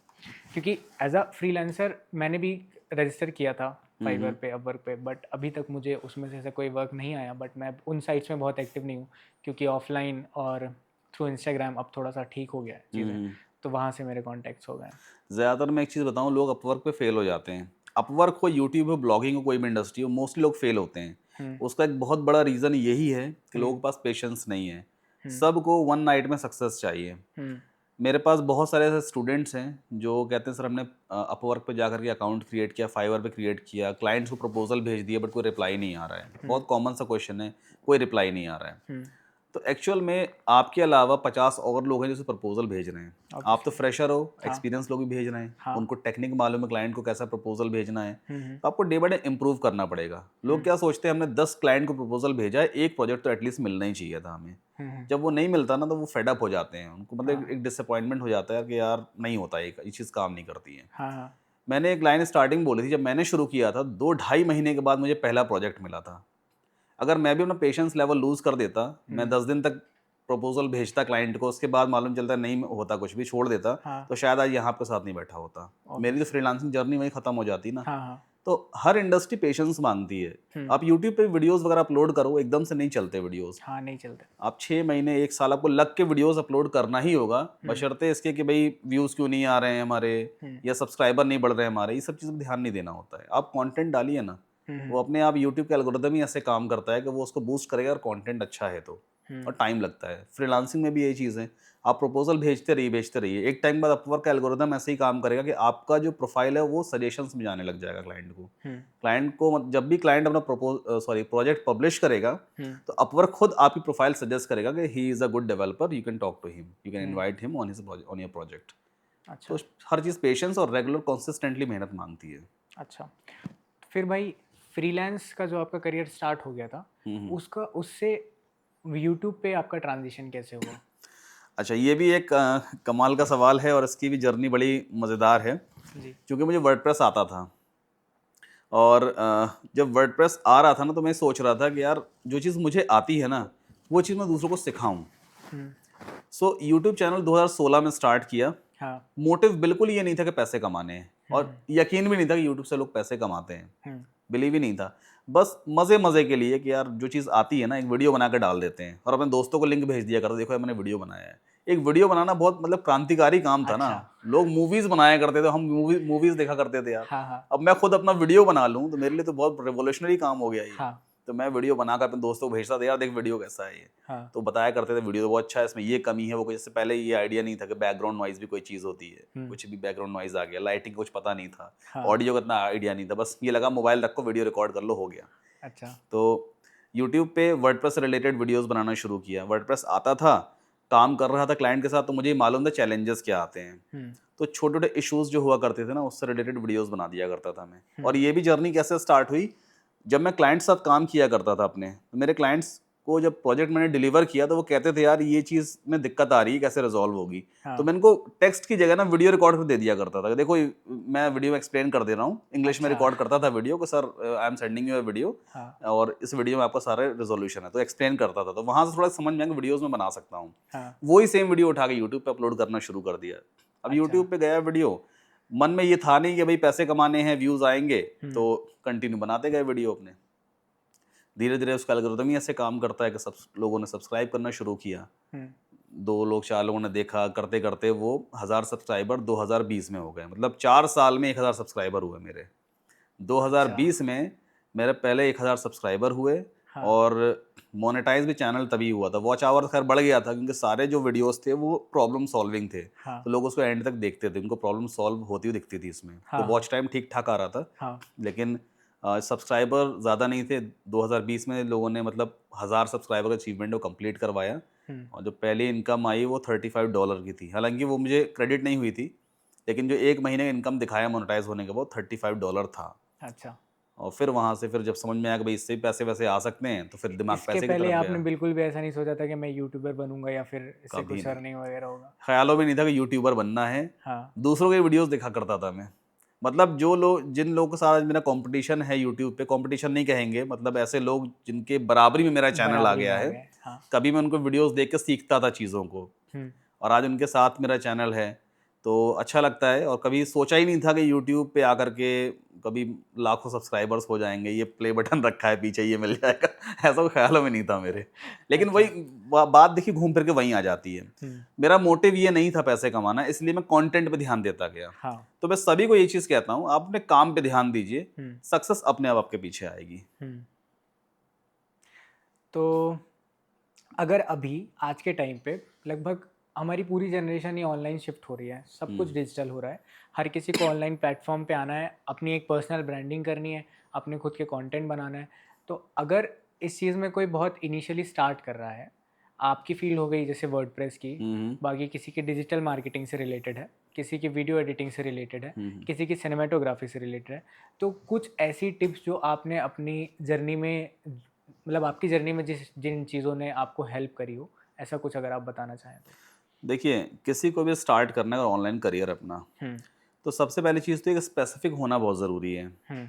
क्योंकि एज अ फ्रीलांसर मैंने भी रजिस्टर किया था फाइवर पे, अपवर्क पे, बट अभी तक मुझे उसमें से ऐसा कोई वर्क नहीं आया। बट मैं उन साइट्स में बहुत एक्टिव नहीं हूँ, क्योंकि ऑफलाइन और थ्रू इंस्टाग्राम अब थोड़ा सा ठीक हो गया है चीज़ें, तो वहाँ से मेरे कॉन्टैक्ट्स हो गए। ज़्यादातर मैं एक चीज़ बताऊँ, लोग अपवर्क पे फेल हो जाते हैं। अपवर्क हो, यूट्यूब हो, ब्लॉगिंग हो, कोई भी इंडस्ट्री हो, मोस्टली लोग फेल होते हैं। उसका एक बहुत बड़ा रीज़न यही है कि लोगों के पास पेशेंस नहीं है। सबको वन नाइट में सक्सेस चाहिए। मेरे पास बहुत सारे ऐसे स्टूडेंट्स हैं जो कहते हैं सर हमने अपवर्क पे जाकर के अकाउंट क्रिएट किया, फाइवर पे क्रिएट किया, क्लाइंट्स को प्रपोजल भेज दिया, बट कोई रिप्लाई नहीं आ रहा है। बहुत कॉमन सा क्वेश्चन है, कोई रिप्लाई नहीं आ रहा है। तो एक्चुअल में आपके अलावा 50 और लोग हैं जो प्रपोजल भेज रहे हैं। आप तो फ्रेशर हो, एक्सपीरियंस लोग भी भेज रहे हैं, उनको टेक्निक मालूम है क्लाइंट को कैसा प्रपोजल भेजना है। तो आपको डे बाय डे इंप्रूव करना पड़ेगा। लोग क्या सोचते हैं, हमने 10 क्लाइंट को प्रपोजल भेजा है, एक प्रोजेक्ट तो एटलीस्ट मिलना ही चाहिए था हमें। जब वो नहीं मिलता ना तो वो फेड अप हो जाते हैं, उनको मतलब एक डिसअपॉइंटमेंट हो जाता है कि यार नहीं होता, ये चीज़ काम नहीं करती है। मैंने एक लाइन स्टार्टिंग बोली थी, जब मैंने शुरू किया था 2-2.5 महीने के बाद मुझे पहला प्रोजेक्ट मिला था। अगर मैं भी अपना पेशेंस लेवल लूज़ कर देता, मैं 10 दिन तक प्रपोजल भेजता क्लाइंट को, उसके बाद मालूम चलता नहीं होता कुछ भी, छोड़ देता, तो शायद आज यहाँ आपके साथ नहीं बैठा होता। मेरी तो फ्रीलांसिंग जर्नी वहीं ख़त्म हो जाती ना। तो हर इंडस्ट्री पेशेंस मांगती है। आप यूट्यूब पे वीडियोस वगैरह अपलोड करो, एकदम से नहीं चलते वीडियोस। नहीं चलते। आप 6 महीने 1 साल आपको लग के वीडियोस अपलोड करना ही होगा, बशर्ते इसके कि भाई व्यूज़ क्यों नहीं आ रहे हैं हमारे, या सब्सक्राइबर नहीं बढ़ रहे हैं हमारे, ये सब चीज़ पर ध्यान नहीं देना होता है। आप कॉन्टेंट डालिए ना, वो अपने आप यूट्यूब के एल्गोरिदम ही ऐसे काम करता है कि वो उसको बूस्ट करेगा, और कंटेंट अच्छा है तो। और टाइम लगता है। फ्रीलांसिंग में भी यही चीज़ है, आप प्रपोजल भेजते रहिए। एक टाइम बाद अपवर्क का एल्गोरिदम ऐसे ही काम करेगा कि आपका जो प्रोफाइल है वो सजेशंस में जाने लग जाएगा क्लाइंट को। क्लाइंट को जब भी क्लाइंट अपना प्रोजेक्ट पब्लिश करेगा, तो अपवर्क खुद आपकी प्रोफाइल सजेस्ट करेगा कि he is a good developer, you can talk to him, you can invite him on your project. अच्छा। तो हर चीज़ पेशेंस और रेगुलर कंसिस्टेंटली मेहनत मांगती है। अच्छा, फिर भाई फ्रीलांस का जो आपका करियर स्टार्ट हो गया था, उससे यूट्यूब पे आपका ट्रांजिशन कैसे हुआ? अच्छा, ये भी एक कमाल का सवाल है, और इसकी भी जर्नी बड़ी मज़ेदार है जी। क्योंकि मुझे वर्डप्रेस आता था, और जब वर्डप्रेस आ रहा था ना तो मैं सोच रहा था कि यार जो चीज़ मुझे आती है ना वो चीज़ मैं दूसरों को सिखाऊं। सो यूट्यूब चैनल 2016 में स्टार्ट किया। मोटिव बिल्कुल ये नहीं था कि पैसे कमाने हैं, और यकीन भी नहीं था कि यूट्यूब से लोग पैसे कमाते हैं, बिलीव ही नहीं था। बस मज़े के लिए कि यार जो चीज़ आती है ना, एक वीडियो बना के डाल देते हैं, और अपने दोस्तों को लिंक भेज दिया करते, देखो यार मैंने वीडियो बनाया है। एक वीडियो बनाना बहुत मतलब क्रांतिकारी काम था ना। लोग मूवीज बनाया करते थे, हम मूवीज देखा करते थे यार। अब मैं खुद अपना वीडियो बना लूं तो मेरे लिए तो बहुत रेवोल्यूशनरी काम हो गया ये। तो मैं वीडियो बनाकर अपने दोस्तों को भेजता था, यार देख वीडियो कैसा है ये। तो बताया करते थे वीडियो तो बहुत अच्छा है, इसमें ये कमी है वो, जैसे पहले ये आइडिया नहीं था कि बैकग्राउंड नॉइज भी कोई चीज़ होती है, कुछ भी बैकग्राउंड नॉइज आ गया, लाइटिंग कुछ पता नहीं था, ऑडियो का इतना आइडिया नहीं था, बस ये लगा मोबाइल रखो वीडियो रिकॉर्ड कर लो, हो गया। अच्छा। तो यूट्यूब पे वर्डप्रेस से रिलेटेड वीडियोस बनाना शुरू किया। वर्डप्रेस आता था, काम कर रहा था क्लाइंट के साथ, तो मुझे मालूम था चैलेंजेस क्या आते हैं। तो छोटे छोटे इश्यूज जो हुआ करते थे ना, उससे रिलेटेड वीडियोस बना दिया करता था मैं। और ये भी जर्नी कैसे स्टार्ट हुई, जब मैं क्लाइंट साथ काम किया करता था अपने, तो मेरे क्लाइंट्स को जब प्रोजेक्ट मैंने डिलीवर किया तो वो कहते थे यार ये चीज़ में दिक्कत आ रही है, कैसे रिजॉल्व होगी। तो मैं इनको टेक्स्ट की जगह ना वीडियो रिकॉर्ड कर दे दिया करता था, देखो मैं वीडियो में एक्सप्लेन कर दे रहा हूँ, इंग्लिश में रिकॉर्ड करता था वीडियो को, sir I am sending you a video, और इस वीडियो में आपका सारा रिजोल्यूशन है, तो एक्सप्लेन करता था। तो वहाँ से थोड़ा समझ में आया वीडियोज़ में बना सकता हूँ। वही सेम वीडियो उठा के यूट्यूब पर अपलोड करना शुरू कर दिया। अब यूट्यूब पे गया वीडियो, मन में ये था नहीं कि भाई पैसे कमाने हैं, व्यूज़ आएंगे, तो कंटिन्यू बनाते गए वीडियो अपने। धीरे धीरे उसका एल्गोरिथम ही ऐसे काम करता है कि सब लोगों ने सब्सक्राइब करना शुरू किया। 2 लोग 4 लोगों ने देखा, करते करते वो 1000 सब्सक्राइबर 2020 में हो गए। मतलब 4 साल में 1000 सब्सक्राइबर हुए मेरे। 2020 में मेरे पहले 1000 सब्सक्राइबर हुए, और मोनेटाइज भी चैनल तभी हुआ था, वॉच आवर खैर बढ़ गया था क्योंकि सारे जो वीडियोस थे वो प्रॉब्लम सॉल्विंग थे। हाँ तो लोग उसको एंड तक देखते थे, उनको प्रॉब्लम सॉल्व होती हुई दिखती थी इसमें। हाँ, तो वॉच टाइम ठीक ठाक आ रहा था। हाँ लेकिन सब्सक्राइबर ज़्यादा नहीं थे। 2020 में लोगों ने मतलब 1000 सब्सक्राइबर का अचीवमेंट वो कंप्लीट करवाया। और जो पहली इनकम आई वो $35 की थी। हालांकि वो मुझे क्रेडिट नहीं हुई थी, लेकिन जो 1 महीने का इनकम दिखाया मोनेटाइज होने के बाद $35 था। अच्छा। और फिर वहाँ से फिर जब समझ में आया कि भाई इससे भी पैसे वैसे आ सकते हैं, तो फिर दिमाग इसके पैसे की पहले तरफ आपने गया। बिल्कुल भी ऐसा नहीं सोचा था कि मैं यूट्यूबर बनूंगा या फिर इससे कभी कुछ नहीं, अर्निंग वगैरह होगा? ख्यालों में नहीं था कि यूट्यूबर बनना है। हाँ दूसरों के वीडियोस देखा करता था मैं। मतलब जो लोग, जिन लोगों के साथ आज मेरा कंपटीशन है यूट्यूब पे, कंपटीशन नहीं कहेंगे, मतलब ऐसे लोग जिनके बराबरी में मेरा चैनल आ बराबरी में गया आ है, गए। हाँ। कभी मैं उनको वीडियोस देख के सीखता था चीज़ों को, हम्म। और आज उनके साथ मेरा चैनल है, तो अच्छा लगता है। और कभी सोचा ही नहीं था कि यूट्यूब पे आकर के कभी लाखों सब्सक्राइबर्स हो जाएंगे, ये प्ले बटन रखा है पीछे ये मिल जाएगा ऐसा कोई ख्यालों में नहीं था मेरे। लेकिन अच्छा। वही बात देखिए घूम फिर के वहीं आ जाती है। हम्म। मेरा मोटिव ये नहीं था पैसे कमाना, इसलिए मैं कंटेंट पे ध्यान देता गया। हाँ। तो मैं सभी को ये चीज़ कहता हूँ, आप अपने काम पे ध्यान दीजिए, हम्म। सक्सेस अपने आप आपके पीछे आएगी। हम्म। तो अगर अभी आज के टाइम पे लगभग हमारी पूरी जनरेशन ही ऑनलाइन शिफ्ट हो रही है, सब कुछ डिजिटल हो रहा है, हर किसी को ऑनलाइन प्लेटफॉर्म पे आना है, अपनी एक पर्सनल ब्रांडिंग करनी है, अपने खुद के कंटेंट बनाना है। तो अगर इस चीज़ में कोई बहुत इनिशियली स्टार्ट कर रहा है, आपकी फील्ड हो गई जैसे वर्डप्रेस की, बाकी किसी की डिजिटल मार्केटिंग से रिलेटेड है, किसी की वीडियो एडिटिंग से रिलेटेड है, किसी की सिनेमेटोग्राफी से रिलेटेड है, तो कुछ ऐसी टिप्स जो आपने अपनी जर्नी में, मतलब आपकी जर्नी में जिन चीज़ों ने आपको हेल्प करी हो, ऐसा कुछ अगर आप बताना चाहें तो? देखिए, किसी को भी स्टार्ट करना है और ऑनलाइन करियर अपना, हम्म। तो सबसे पहली चीज़ तो एक स्पेसिफिक होना बहुत ज़रूरी है। हम्म।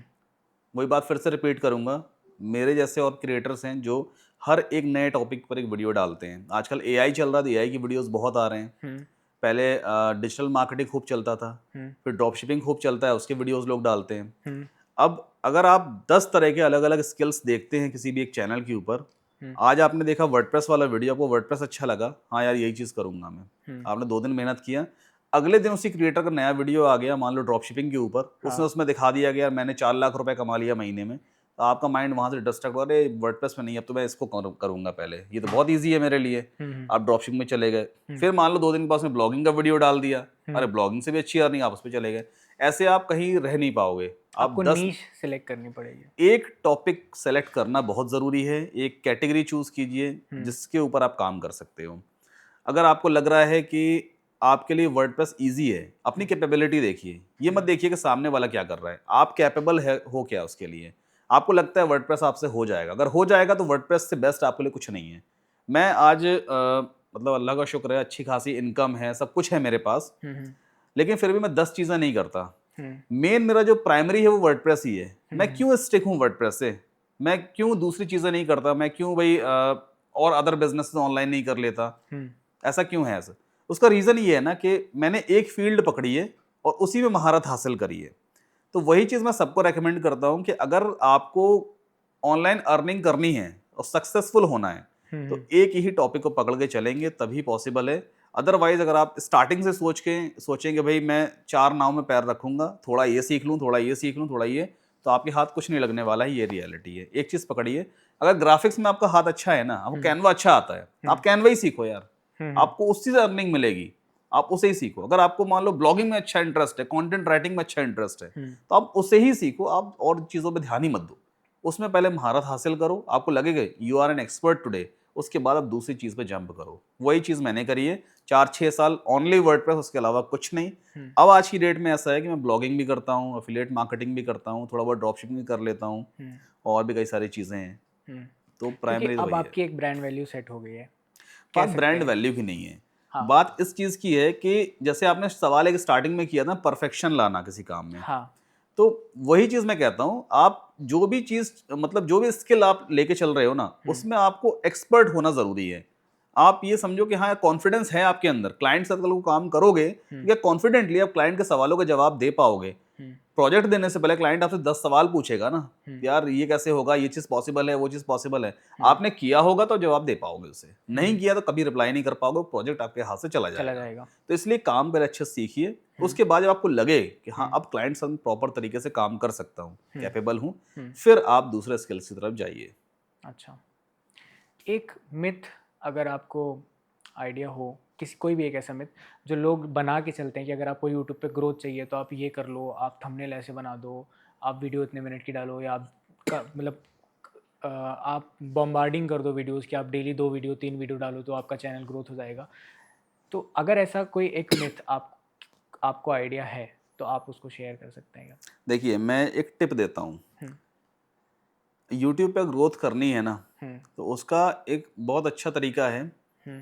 वही बात फिर से रिपीट करूँगा, मेरे जैसे और क्रिएटर्स हैं जो हर एक नए टॉपिक पर एक वीडियो डालते हैं। आजकल एआई चल रहा है, तो एआई की वीडियोस बहुत आ रहे हैं। हम्म। पहले डिजिटल मार्केटिंग खूब चलता था, हम्म। फिर ड्रॉप शिपिंग खूब चलता है, उसके वीडियोस लोग डालते हैं। हम्म। अब अगर आप 10 तरह के अलग-अलग स्किल्स देखते हैं किसी भी एक चैनल के ऊपर, हम्म। आज आपने देखा वर्डप्रेस वाला वीडियो, आपको वर्डप्रेस अच्छा लगा, हाँ यार यही चीज़ करूँगा मैं। हम्म। आपने 2 दिन मेहनत किया, अगले दिन उसी क्रिएटर का नया वीडियो आ गया, मान लो ड्रॉप शिपिंग के ऊपर, उसने उसमें दिखा दिया कि यार मैंने 4 लाख रुपए कमा लिया महीने में, तो आपका माइंड वहाँ से डिस्ट्रैक्ट हो, अरे वर्डप्रेस में नहीं, अब तो मैं इसको करूँगा पहले, ये तो बहुत ईजी है मेरे लिए। हम्म। आप ड्रॉप शिपिंग में चले गए, फिर मान लो 2 दिन के बाद उसने ब्लॉगिंग का वीडियो डाल दिया, अरे ब्लॉगिंग से भी अच्छी अर्निंग, आप उस पे चले गए। ऐसे आप कहीं रह नहीं पाओगे। आप आपको 10 नीश सिलेक्ट करनी पड़ेगी। एक टॉपिक सेलेक्ट करना बहुत ज़रूरी है, एक कैटेगरी चूज़ कीजिए जिसके ऊपर आप काम कर सकते हो। अगर आपको लग रहा है कि आपके लिए वर्डप्रेस ईज़ी है, अपनी कैपेबिलिटी देखिए, ये मत देखिए कि सामने वाला क्या कर रहा है, आप कैपेबल है हो क्या उसके लिए। आपको लगता है वर्डप्रेस आपसे हो जाएगा, अगर हो जाएगा तो वर्डप्रेस से बेस्ट आपके लिए कुछ नहीं है। मैं आज मतलब अल्लाह का शुक्र है, अच्छी खासी इनकम है, सब कुछ है मेरे पास, हम्म। लेकिन फिर भी मैं 10 चीज़ें नहीं करता। हम्म। मेन मेरा जो प्राइमरी है वो वर्डप्रेस ही है। मैं क्यों स्टिक हूँ वर्डप्रेस से? मैं क्यों दूसरी चीज़ें नहीं करता? मैं क्यों भाई और अदर बिज़नेसेस ऑनलाइन नहीं कर लेता? हम्म। ऐसा क्यों है ऐसा? उसका रीज़न ये है ना कि मैंने एक फ़ील्ड पकड़ी है और उसी में महारत हासिल करी है। तो वही चीज़ मैं सबको रेकमेंड करता हूँ कि अगर आपको ऑनलाइन अर्निंग करनी है और सक्सेसफुल होना है, तो एक ही टॉपिक को पकड़ के चलेंगे तभी पॉसिबल है। अदरवाइज़ अगर आप स्टार्टिंग से सोचेंगे भाई मैं 4 नाव में पैर रखूँगा, थोड़ा ये सीख लूँ, थोड़ा ये सीख लूँ, थोड़ा ये, तो आपके हाथ कुछ नहीं लगने वाला है, ये रियलिटी है। एक चीज़ पकड़िए, अगर ग्राफ़िक्स में आपका हाथ अच्छा है ना, आपको कैनवा अच्छा आता है, आप कैनवा ही सीखो यार। आपको उसी से अर्निंग मिलेगी, आप उसे ही सीखो। अगर आपको मान लो ब्लॉगिंग में अच्छा इंटरेस्ट है, कंटेंट राइटिंग में अच्छा इंटरेस्ट है, तो आप उसे ही सीखो, आप और चीज़ों पे ध्यान ही मत दो। उसमें पहले महारत हासिल करो, आपको लगेगा you are an expert today, उसके बाद आप दूसरी चीज़ पे जंप करो। वही चीज़ मैंने करी है, 4-6 साल ओनली वर्डप्रेस, उसके अलावा कुछ नहीं। अब आज की डेट में ऐसा है कि मैं ब्लॉगिंग भी करता हूँ, एफिलिएट मार्केटिंग भी करता हूँ, थोड़ा बहुत ड्रॉप शिपिंग भी कर लेता हूँ, और भी कई सारी चीज़ें हैं। तो क्योंकि प्राइमरी तो अब वही है। आपकी एक ब्रांड वैल्यू सेट हो गई है, कह बात सकते ब्रांड हैं। वैल्यू की नहीं है, हाँ। बात इस चीज़ की है कि जैसे आपने सवाल एक स्टार्टिंग में किया था, परफेक्शन लाना किसी काम में, हाँ। तो वही चीज़ मैं कहता हूँ, आप जो भी चीज़ मतलब जो भी स्किल आप लेके चल रहे हो ना, उसमें आपको एक्सपर्ट होना ज़रूरी है। आप ये समझो कि हाँ, कॉन्फिडेंस है आपके अंदर, क्लाइंट सर्कल को काम करोगे, या कॉन्फिडेंटली आप क्लाइंट के सवालों का जवाब दे पाओगे। प्रोजेक्ट देने से पहले क्लाइंट आपसे 10 सवाल पूछेगा ना, यार ये कैसे होगा, ये चीज़ पॉसिबल है, वो चीज़ पॉसिबल है। आपने किया होगा तो जवाब दे पाओगे उसे, नहीं किया तो कभी रिप्लाई नहीं कर पाओगे, प्रोजेक्ट आपके हाथ से चला चला जाएगा। जाएगा। तो इसलिए काम पर अच्छे से सीखिए, उसके बाद जब आपको लगे कि हाँ अब क्लाइंट से प्रॉपर तरीके से काम कर सकता हूँ, कैपेबल हूँ, फिर आप दूसरे स्किल्स की तरफ जाइए। अच्छा, एक मिथ अगर आपको आइडिया हो, किसी कोई भी एक ऐसा मिथ जो लोग बना के चलते हैं कि अगर आपको यूट्यूब पे ग्रोथ चाहिए तो आप ये कर लो, आप थंबनेल ऐसे बना दो, आप वीडियो इतने मिनट की डालो, या आप मतलब आप बॉम्बार्डिंग कर दो वीडियोस कि आप डेली 2 वीडियो 3 वीडियो डालो तो आपका चैनल ग्रोथ हो जाएगा। तो अगर ऐसा कोई एक मिथ आपको आइडिया है तो आप उसको शेयर कर सकते हैं क्या? देखिए, मैं एक टिप देता हूँ। हम्म, यूट्यूब पे ग्रोथ करनी है ना, हम्म, तो उसका एक बहुत अच्छा तरीका है। हम्म,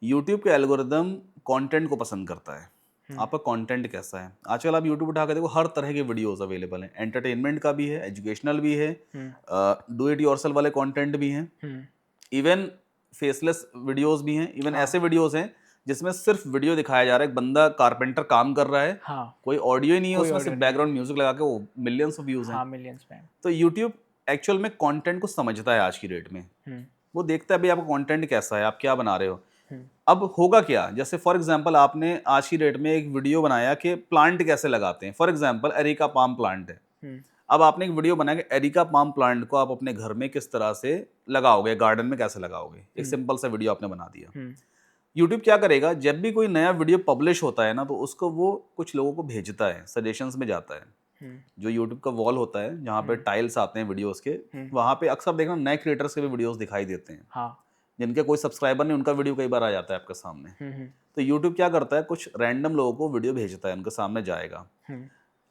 यूट्यूब के एल्गोरिदम कंटेंट को पसंद करता है। हम्म, आपका कंटेंट कैसा है? आजकल आप यूट्यूब उठा के देखो, हर तरह के वीडियोस अवेलेबल हैं। एंटरटेनमेंट का भी है, एजुकेशनल भी है, हम्म, डू इट योरसेल्फ वाले कंटेंट भी हैं, हम्म, इवन फेसलेस वीडियोस भी हैं, इवन हाँ, ऐसे वीडियोस हैं जिसमें सिर्फ वीडियो दिखाया जा रहा है, एक बंदा कारपेंटर काम कर रहा है, हाँ, कोई ऑडियो ही नहीं है, कोई उसमें ऑडियो सिर्फ नहीं है, बैकग्राउंड म्यूजिक लगा के वो मिलियंस ऑफ व्यूज हैं। हाँ, मिलियंस में। तो यूट्यूब एक्चुअल में कंटेंट को समझता है आज की डेट में। हम्म, वो देखता है भाई आपका कंटेंट कैसा है, आप क्या बना रहे हो। हम्म, अब होगा क्या, जैसे फॉर एग्जांपल आपने आज की डेट में एक वीडियो बनाया कि प्लांट कैसे लगाते हैं। For example areca palm plant है। हम्म, अब आपने एक वीडियो बनाया कि एरिका पाम प्लांट को आप अपने घर में किस तरह से लगाओगे, गार्डन में कैसे लगाओगे। एक सिंपल सा वीडियो आपने बना दिया। हम्म, यूट्यूब क्या करेगा, जब भी कोई नया वीडियो पब्लिश होता है ना, तो उसको वो कुछ लोगों को भेजता है, सजेशंस में जाता है। हम्म, जो यूट्यूब का वॉल होता है जहाँ पे टाइल्स आते हैं वीडियोस के, वहाँ पे अक्सर देखना नए क्रिएटर्स के भी वीडियोस दिखाई देते हैं। हाँ, जिनके कोई सब्सक्राइबर नहीं, उनका वीडियो कई बार आ जाता है आपके सामने। हम्म, तो यूट्यूब क्या करता है, कुछ रैंडम लोगों को वीडियो भेजता है, उनके सामने जाएगा। हम्म,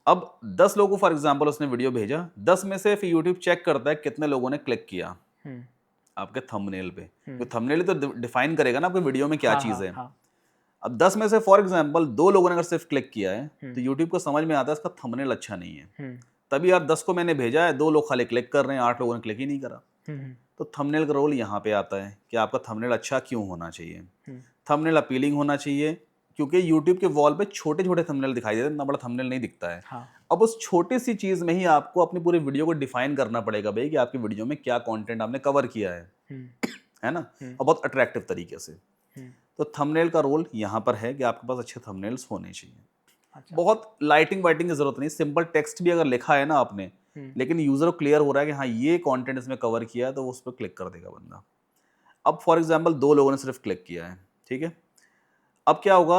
अब 10 लोगों को फॉर एग्जांपल उसने वीडियो भेजा, 10 में से फिर यूट्यूब चेक करता है कितने लोगों ने क्लिक किया हम्म, आपके थंबनेल पे। तो थंबनेल तो डिफाइन करेगा ना आपके वीडियो में क्या हाँ, चीज़ हाँ, है। हाँ, अब 10 में से फॉर एग्जांपल 2 लोगों ने अगर सिर्फ क्लिक किया है, हम्म, तो यूट्यूब को समझ में आता है इसका थंबनेल अच्छा नहीं है। हम्म, तभी यार 10 को मैंने भेजा है, 2 लोग खाली क्लिक कर रहे हैं, 8 लोगों ने क्लिक ही नहीं करा। हम्म, तो थंबनेल का रोल यहाँ पे आता है कि आपका थंबनेल अच्छा क्यों होना चाहिए। हम्म, थंबनेल अपीलिंग होना चाहिए, क्योंकि यूट्यूब के वॉल पे छोटे छोटे थंबनेल दिखाई देते हैं, इतना बड़ा थंबनेल नहीं दिखता है। हाँ, अब उस छोटी सी चीज़ में ही आपको अपनी पूरी वीडियो को डिफाइन करना पड़ेगा भाई कि आपकी वीडियो में क्या कंटेंट आपने कवर किया हम्म, है ना, और बहुत अट्रैक्टिव तरीके से। हम्म, तो थंबनेल का रोल यहाँ पर है कि आपके पास अच्छे थंबनेल्स होने चाहिए। अच्छा, बहुत लाइटिंग वाइटिंग की जरूरत नहीं, सिंपल टेक्स्ट भी अगर लिखा है ना आपने, लेकिन यूजर को क्लियर हो रहा है कि हाँ ये कंटेंट इसमें कवर किया है, तो वो उस पर क्लिक कर देगा बंदा। अब फॉर एग्जांपल 2 लोगों ने सिर्फ क्लिक किया है, ठीक है। अब क्या होगा,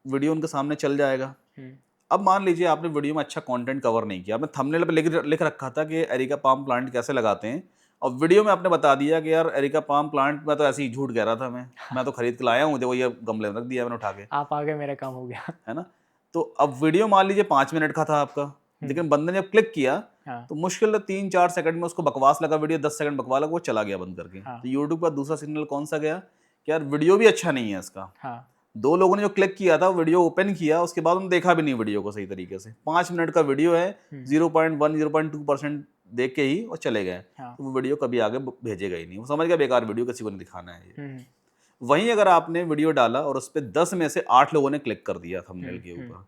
वीडियो उनके सामने चल जाएगा। हम्म, अब मान लीजिए आपने वीडियो में अच्छा कंटेंट कवर नहीं किया, आपने थंबनेल पे लिख रखा था कि एरिका पाम प्लांट कैसे लगाते हैं, और वीडियो में आपने बता दिया कि यार एरिका पाम प्लांट, मैं तो ऐसे ही झूठ कह रहा था, मैं तो खरीद के लाया हूँ, देखो ये गमले में रख दिया मैंने उठा के, आप आ गए, मेरा काम हो गया। है ना। तो अब वीडियो मान लीजिए 5 मिनट का था आपका, लेकिन बंदे ने जब क्लिक किया, हाँ, तो मुश्किल 3-4 सेकंड में उसको बकवास लगा, वीडियो 10 सेकंड बकवास लगा, वो चला गया बंद करके। हाँ, तो यूट्यूब का दूसरा सिग्नल कौन सा गया कि यार वीडियो भी अच्छा नहीं है इसका। हाँ, 2 लोगों ने जो क्लिक किया था, वीडियो ओपन किया, उसके बाद उन्होंने देखा भी नहीं वीडियो को सही तरीके से। 5 मिनट का वीडियो है, 0.1-0.2% देख के ही और चले गए। हाँ, तो वो वीडियो कभी आगे भेजेगा ही नहीं, वो समझ गया बेकार वीडियो, किसी को नहीं दिखाना है ये। हम्म, वहीं अगर आपने वीडियो डाला और उस पे 10 में से 8 लोगों ने क्लिक कर दिया थंबनेल के ऊपर,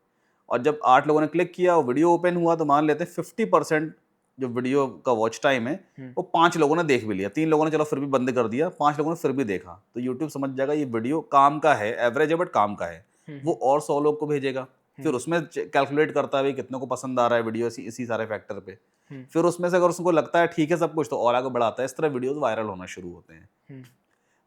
और जब 8 लोगों ने क्लिक किया और वीडियो ओपन हुआ, तो मान लेते हैं 50% जो वीडियो का वॉच टाइम है, वो 5 लोगों ने देख भी लिया। 3 लोगों ने चलो फिर भी बंद कर दिया, 5 लोगों ने फिर भी देखा, तो यूट्यूब समझ जाएगा ये वीडियो काम का है, एवरेज है बट काम का है। वो और 100 लोग को भेजेगा, फिर उसमें कैलकुलेट करता है भाई कितने को पसंद आ रहा है वीडियो, इसी सारे फैक्टर पे। फिर उसमें से अगर उसको लगता है ठीक है सब कुछ, तो और आगे बढ़ाता है। इस तरह वीडियोस वायरल होना शुरू होते हैं।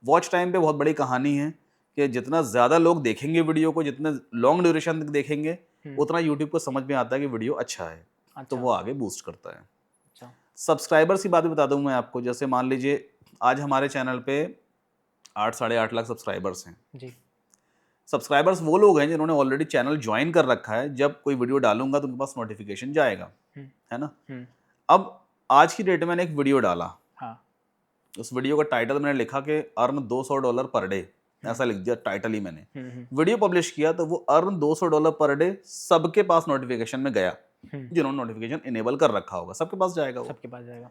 वॉच टाइम पे बहुत बड़ी कहानी है कि जितना ज़्यादा लोग देखेंगे वीडियो को, जितने लॉन्ग ड्यूरेशन तक देखेंगे, उतना यूट्यूब को समझ में आता है कि वीडियो अच्छा है, तो अच्छा, वो आगे बूस्ट करता है। अच्छा, सब्सक्राइबर्स की बात भी बता दूं मैं आपको, जैसे मान लीजिए आज हमारे चैनल पे 8-8.5 लाख सब्सक्राइबर्स हैं। जी, सब्सक्राइबर्स वो लोग हैं जिन्होंने ऑलरेडी चैनल ज्वाइन कर रखा है, जब कोई वीडियो डालूंगा तो उनके पास नोटिफिकेशन जाएगा, है ना। अब आज की डेट में मैंने एक वीडियो डाला, हाँ, उस वीडियो का टाइटल मैंने लिखा कि अर्न $200 पर डे, ऐसा लिख दिया टाइटल ही मैंने। वीडियो पब्लिश किया तो वो अर्न $200 पर डे सबके पास नोटिफिकेशन में गया, जिन्होंने नोटिफिकेशन इनेबल कर रखा होगा सबके पास जाएगा वो। सबके पास जाएगा।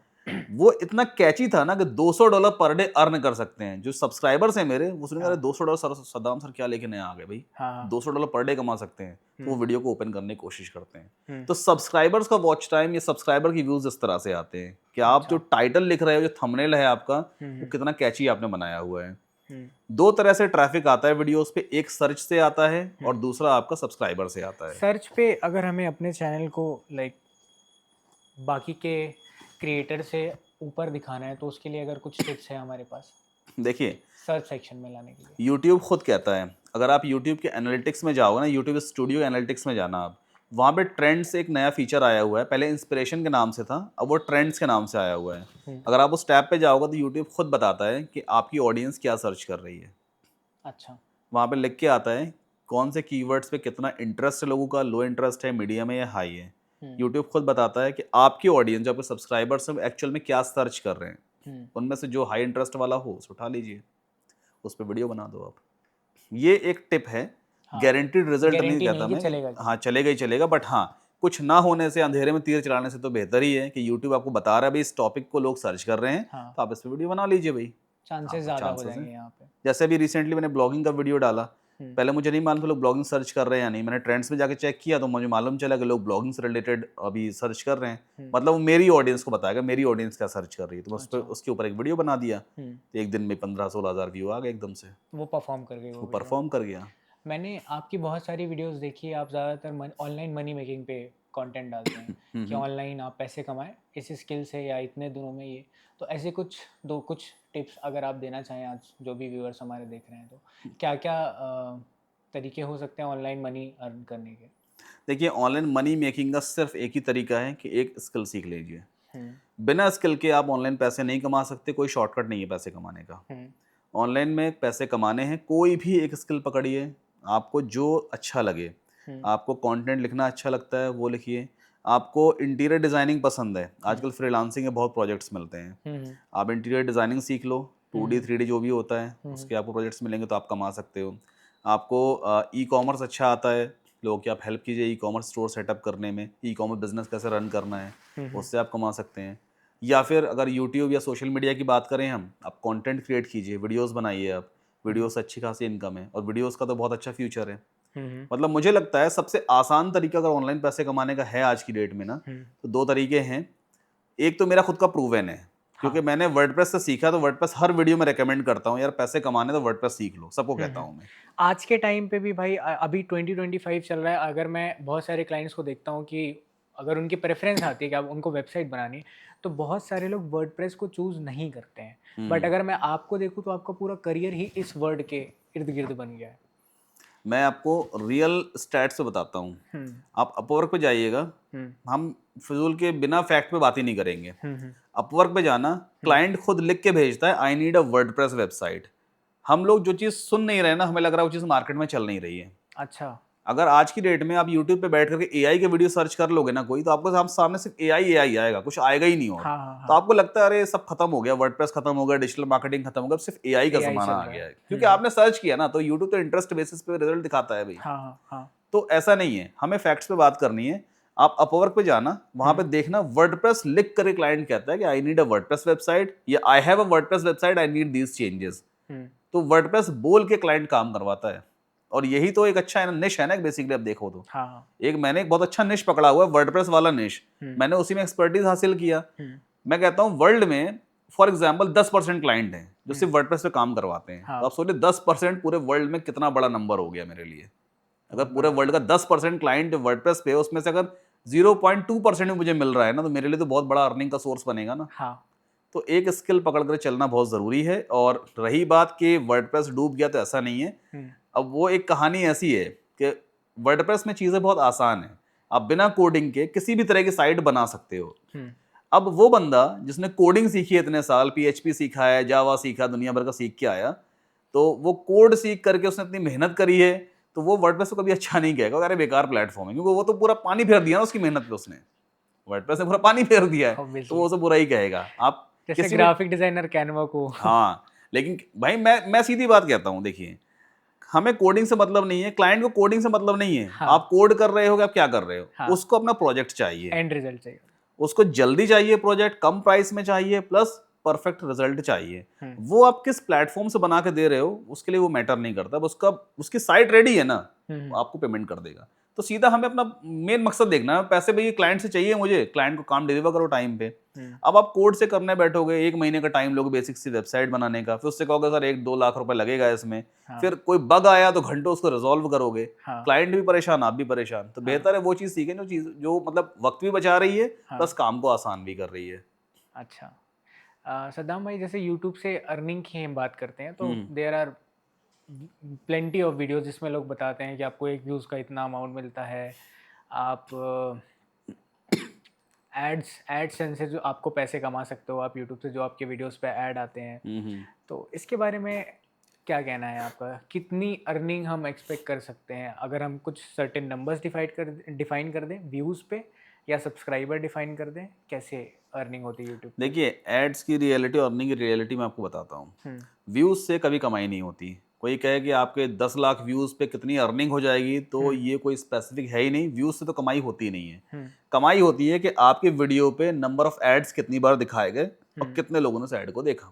वो इतना कैची था ना कि $200 पर डे अर्न कर सकते हैं। जो सब्सक्राइबर्स हैं मेरे, वो सुनेंगे अरे $200 सर, सद्दाम सर क्या लेके नए आ गए भाई, हाँ, $200 पर डे कमा सकते हैं, तो वो वीडियो को ओपन करने की कोशिश करते हैं। तो सब्सक्राइबर्स का वॉच टाइम या सब्सक्राइबर की व्यूज इस तरह से आते हैं कि आप जो टाइटल लिख रहे हो, जो थंबनेल है आपका, वो कितना कैची आपने बनाया हुआ है। 2 तरह से ट्रैफिक आता है वीडियोस पे, एक सर्च से आता है और दूसरा आपका सब्सक्राइबर से आता है। सर्च पे अगर हमें अपने चैनल को लाइक बाकी के क्रिएटर से ऊपर दिखाना है तो उसके लिए अगर कुछ टिप्स है हमारे पास? देखिए सर्च सेक्शन में लाने के लिए? यूट्यूब खुद कहता है, अगर आप यूट्यूब के एनालिटिक्स में जाओगे ना, यूट्यूब स्टूडियो एनालिटिक्स में जाना आप, वहाँ पे ट्रेंड्स एक नया फीचर आया हुआ है। पहले इंस्पिरेशन के नाम से था, अब वो ट्रेंड्स के नाम से आया हुआ है। अगर आप उस टैब पे जाओगे तो यूट्यूब खुद बताता है कि आपकी ऑडियंस क्या सर्च कर रही है। अच्छा। वहाँ पे लिख के आता है कौन से कीवर्ड्स पे कितना इंटरेस्ट है लोगों का, लो इंटरेस्ट है, मीडियम है या हाई है। यूट्यूब खुद बताता है कि आपकी ऑडियंस, जो आपके सब्सक्राइबर्स हैं, एक्चुअल में क्या सर्च कर रहे हैं। उनमें से जो हाई इंटरेस्ट वाला हो उसे उठा लीजिए, उस पर वीडियो बना दो आप। ये एक टिप है, गारंटीड रिजल्ट नहीं गारंटी कहता नहीं कि मैं, चलेगा हाँ चलेगा ही चलेगा, बट हाँ कुछ ना होने से, अंधेरे में तीर चलाने से तो बेहतर ही है कि यूट्यूब आपको बता रहा है भाई इस टॉपिक को लोग सर्च कर रहे हैं, तो आप इस पर वीडियो बना लीजिए भाई। चांसेस ज़्यादा हो जाएंगे यहाँ पे। जैसे अभी रिसेंटली मैंने ब्लॉगिंग का वीडियो डाला, पहले मुझे नहीं मालूम था लोग ब्लॉगिंग सर्च कर रहे हैं या नहीं। मैंने ट्रेंड्स में जाके चेक किया तो मुझे मालूम चला कि लोग ब्लॉगिंग से रिलेटेड अभी सर्च कर रहे हैं। मतलब वो मेरी ऑडियंस को बताएगा मेरी ऑडियंस क्या सर्च कर रही है, तो मैं उस पर उसके ऊपर एक वीडियो बना दिया। तो एक दिन में 15-16 हज़ार व्यू आ गए एकदम से, वो परफॉर्म कर गई, वो वो परफॉर्म कर गया। मैंने आपकी बहुत सारी वीडियोस देखी है, आप ज़्यादातर ऑनलाइन मनी मेकिंग पे कंटेंट डालते हैं कि ऑनलाइन आप पैसे कमाएं इस स्किल से या इतने दिनों में ये। तो ऐसे कुछ टिप्स अगर आप देना चाहें आज जो भी व्यूअर्स हमारे देख रहे हैं, तो क्या क्या तरीके हो सकते हैं ऑनलाइन मनी अर्न करने के? देखिए ऑनलाइन मनी मेकिंग का सिर्फ एक ही तरीका है कि एक स्किल सीख लीजिए। बिना स्किल के आप ऑनलाइन पैसे नहीं कमा सकते, कोई शॉर्टकट नहीं है पैसे कमाने का। ऑनलाइन में पैसे कमाने हैं, कोई भी एक स्किल पकड़िए, आपको जो अच्छा लगे। आपको कंटेंट लिखना अच्छा लगता है वो लिखिए, आपको इंटीरियर डिज़ाइनिंग पसंद है, आजकल फ्रीलांसिंग में बहुत प्रोजेक्ट्स मिलते हैं, आप इंटीरियर डिज़ाइनिंग सीख लो, 2D 3D जो भी होता है उसके आपको प्रोजेक्ट्स मिलेंगे तो आप कमा सकते हो। आपको ई कॉमर्स अच्छा आता है, लोगों की आप हेल्प कीजिए ई कॉमर्स स्टोर सेटअप करने में, ई कॉमर्स बिजनेस कैसे रन करना है, उससे आप कमा सकते हैं। या फिर अगर यूट्यूब या सोशल मीडिया की बात करें हम, आप कंटेंट क्रिएट कीजिए, वीडियोस बनाइए आप, वीडियोस अच्छी खासी इनकम है और वीडियोस का तो बहुत अच्छा फ्यूचर है। मतलब मुझे लगता है सबसे आसान तरीका अगर ऑनलाइन पैसे कमाने का है आज की डेट में ना, तो 2 तरीके हैं। एक तो मेरा खुद का प्रूवन है, क्योंकि मैंने वर्डप्रेस से सीखा, तो वर्डप्रेस हर वीडियो में रेकमेंड करता हूँ यार पैसे कमाने तो वर्डप्रेस सीख लो, सबको कहता हूँ मैं। आज के टाइम पे भी भाई अभी 2025 चल रहा है, अगर मैं बहुत सारे क्लाइंट्स को देखता हूँ कि अगर उनकी प्रेफरेंस आती है कि अब उनको वेबसाइट बनानी है, तो बहुत सारे लोग वर्डप्रेस को चूज़ नहीं करते हैं। बट अगर मैं आपको देखूँ तो आपका पूरा करियर ही इस वर्ड के इर्द गिर्द बन गया है। मैं आपको रियल स्टैट्स पे बताता हूँ। आप अपवर्क पे जाइएगा, हम फिजूल के बिना फैक्ट पे बात ही नहीं करेंगे। अपवर्क पे जाना, क्लाइंट खुद लिख के भेजता है आई नीड अ वर्डप्रेस वेबसाइट। हम लोग जो चीज़ सुन नहीं रहे ना, हमें लग रहा है वो चीज़ मार्केट में चल नहीं रही है। अच्छा। अगर आज की डेट में आप यूट्यूब पे बैठ करके एआई के वीडियो सर्च कर लोगे ना कोई, तो आपको सामने सिर्फ एआई आएगा, कुछ आएगा ही नहीं और। तो आपको लगता है अरे सब खत्म हो गया, वर्डप्रेस खत्म हो गया, डिजिटल मार्केटिंग खत्म हो गया, अब सिर्फ एआई का जमाना आ गया है, क्योंकि आपने सर्च किया ना, तो यूट्यूब तो इंटरेस्ट बेसिस पे रिजल्ट दिखाता है भाई। तो ऐसा नहीं है, हमें फैक्ट्स पे बात करनी है। आप अपवर्क पे जाना, वहां पे देखना वर्डप्रेस लिख कर क्लाइंट कहता है कि I need a WordPress website या I have a WordPress website, I need these changes. तो वर्डप्रेस बोल के क्लाइंट काम करवाता है, और यही तो एक अच्छा निश है ना बेसिकली। आप देखो तो मैंने एक बहुत अच्छा निश पकड़ा हुआ है, वर्डप्रेस वाला निश। मैंने उसी में एक्सपर्टीज हासिल किया। मैं कहता हूँ वर्ल्ड में फॉर एग्जांपल 10% क्लाइंट हैं जो सिर्फ वर्डप्रेस पे काम करवाते हैं। तो आप सोचिए 10% पूरे वर्ल्ड में कितना बड़ा नंबर हो गया मेरे लिए। अगर पूरे वर्ल्ड का 10% क्लाइंट वर्डप्रेस पे, उसमें से अगर 0.2% में मुझे मिल रहा है ना, तो मेरे लिए तो बहुत बड़ा अर्निंग का सोर्स बनेगा ना। तो एक स्किल पकड़ कर चलना बहुत जरूरी है। और रही बात कि वर्डप्रेस डूब गया, तो ऐसा नहीं है। अब वो एक कहानी ऐसी है कि वर्डप्रेस में चीज़ें बहुत आसान है, आप बिना कोडिंग के किसी भी तरह की साइट बना सकते हो। अब वो बंदा जिसने कोडिंग सीखी है इतने साल, PHP सीखा है, जावा सीखा, दुनिया भर का सीख के आया, तो वो कोड सीख करके उसने इतनी मेहनत करी है, तो वो वर्डप्रेस को कभी अच्छा नहीं कहेगा अरे बेकार प्लेटफॉर्म है, क्योंकि वो तो पूरा पानी फेर दिया ना उसकी मेहनत पे, उसने वर्डप्रेस ने पूरा पानी फेर दिया है, तो वो उसे बुरा ही कहेगा। आप जैसे ग्राफिक डिजाइनर कैनवा को। हाँ, लेकिन भाई मैं सीधी बात कहता हूँ, देखिए हमें कोडिंग से मतलब नहीं है, क्लाइंट को कोडिंग से मतलब नहीं है। आप कोड कर रहे हो, आप क्या कर रहे हो, उसको अपना प्रोजेक्ट चाहिए, एंड रिजल्ट चाहिए, उसको जल्दी चाहिए, प्रोजेक्ट कम प्राइस में चाहिए, प्लस परफेक्ट रिजल्ट चाहिए। वो आप किस प्लेटफॉर्म से बना के दे रहे हो उसके लिए वो मैटर नहीं करता, उसकी साइट रेडी है ना, आपको पेमेंट कर देगा। तो सीधा हमें अपना मेन मकसद देखना है, पैसे भाई क्लाइंट से चाहिए मुझे, क्लाइंट को काम डिलीवर करो टाइम पे। अब आप कोड से करने बैठोगे, 1 महीने का टाइम लोगे बेसिक सी वेबसाइट बनाने का, फिर उससे कहोगे सर 1-2 लाख रुपए लगेगा इसमें, फिर कोई बग आया तो घंटों उसको रिजॉल्व करोगे, क्लाइंट भी परेशान, आप भी परेशान। तो बेहतर है वो चीज़ सीखें जो मतलब वक्त भी बचा रही है, प्लस काम को आसान भी कर रही है। अच्छा, सद्दाम भाई, जैसे यूट्यूब से अर्निंग की हम बात करते हैं तो हम्म। There are plenty of videos जिसमें लोग बताते हैं कि आपको एक व्यूज़ का इतना अमाउंट मिलता है, आप एडसेंस से जो आपको पैसे कमा सकते हो आप यूट्यूब से, जो आपके वीडियोस पे ऐड आते हैं। हम्म। तो इसके बारे में क्या कहना है आपका? कितनी अर्निंग हम एक्सपेक्ट कर सकते हैं अगर हम कुछ सर्टेन नंबर्स डिफाइन कर दें व्यूज़ पे, या सब्सक्राइबर डिफाइन कर दें? कैसे अर्निंग होती है यूट्यूब पे? देखिए, एड्स की रियलिटी और अर्निंग की रियलिटी मैं आपको बताता हूँ। हम्म। व्यूज़ से कभी कमाई नहीं होती। कोई कहे कि आपके 10 लाख व्यूज़ पे कितनी अर्निंग हो जाएगी, तो ये कोई स्पेसिफिक है ही नहीं। व्यूज़ से तो कमाई होती ही नहीं है। कमाई होती है कि आपके वीडियो पे नंबर ऑफ एड्स कितनी बार दिखाए गए और कितने लोगों ने उस ऐड को देखा।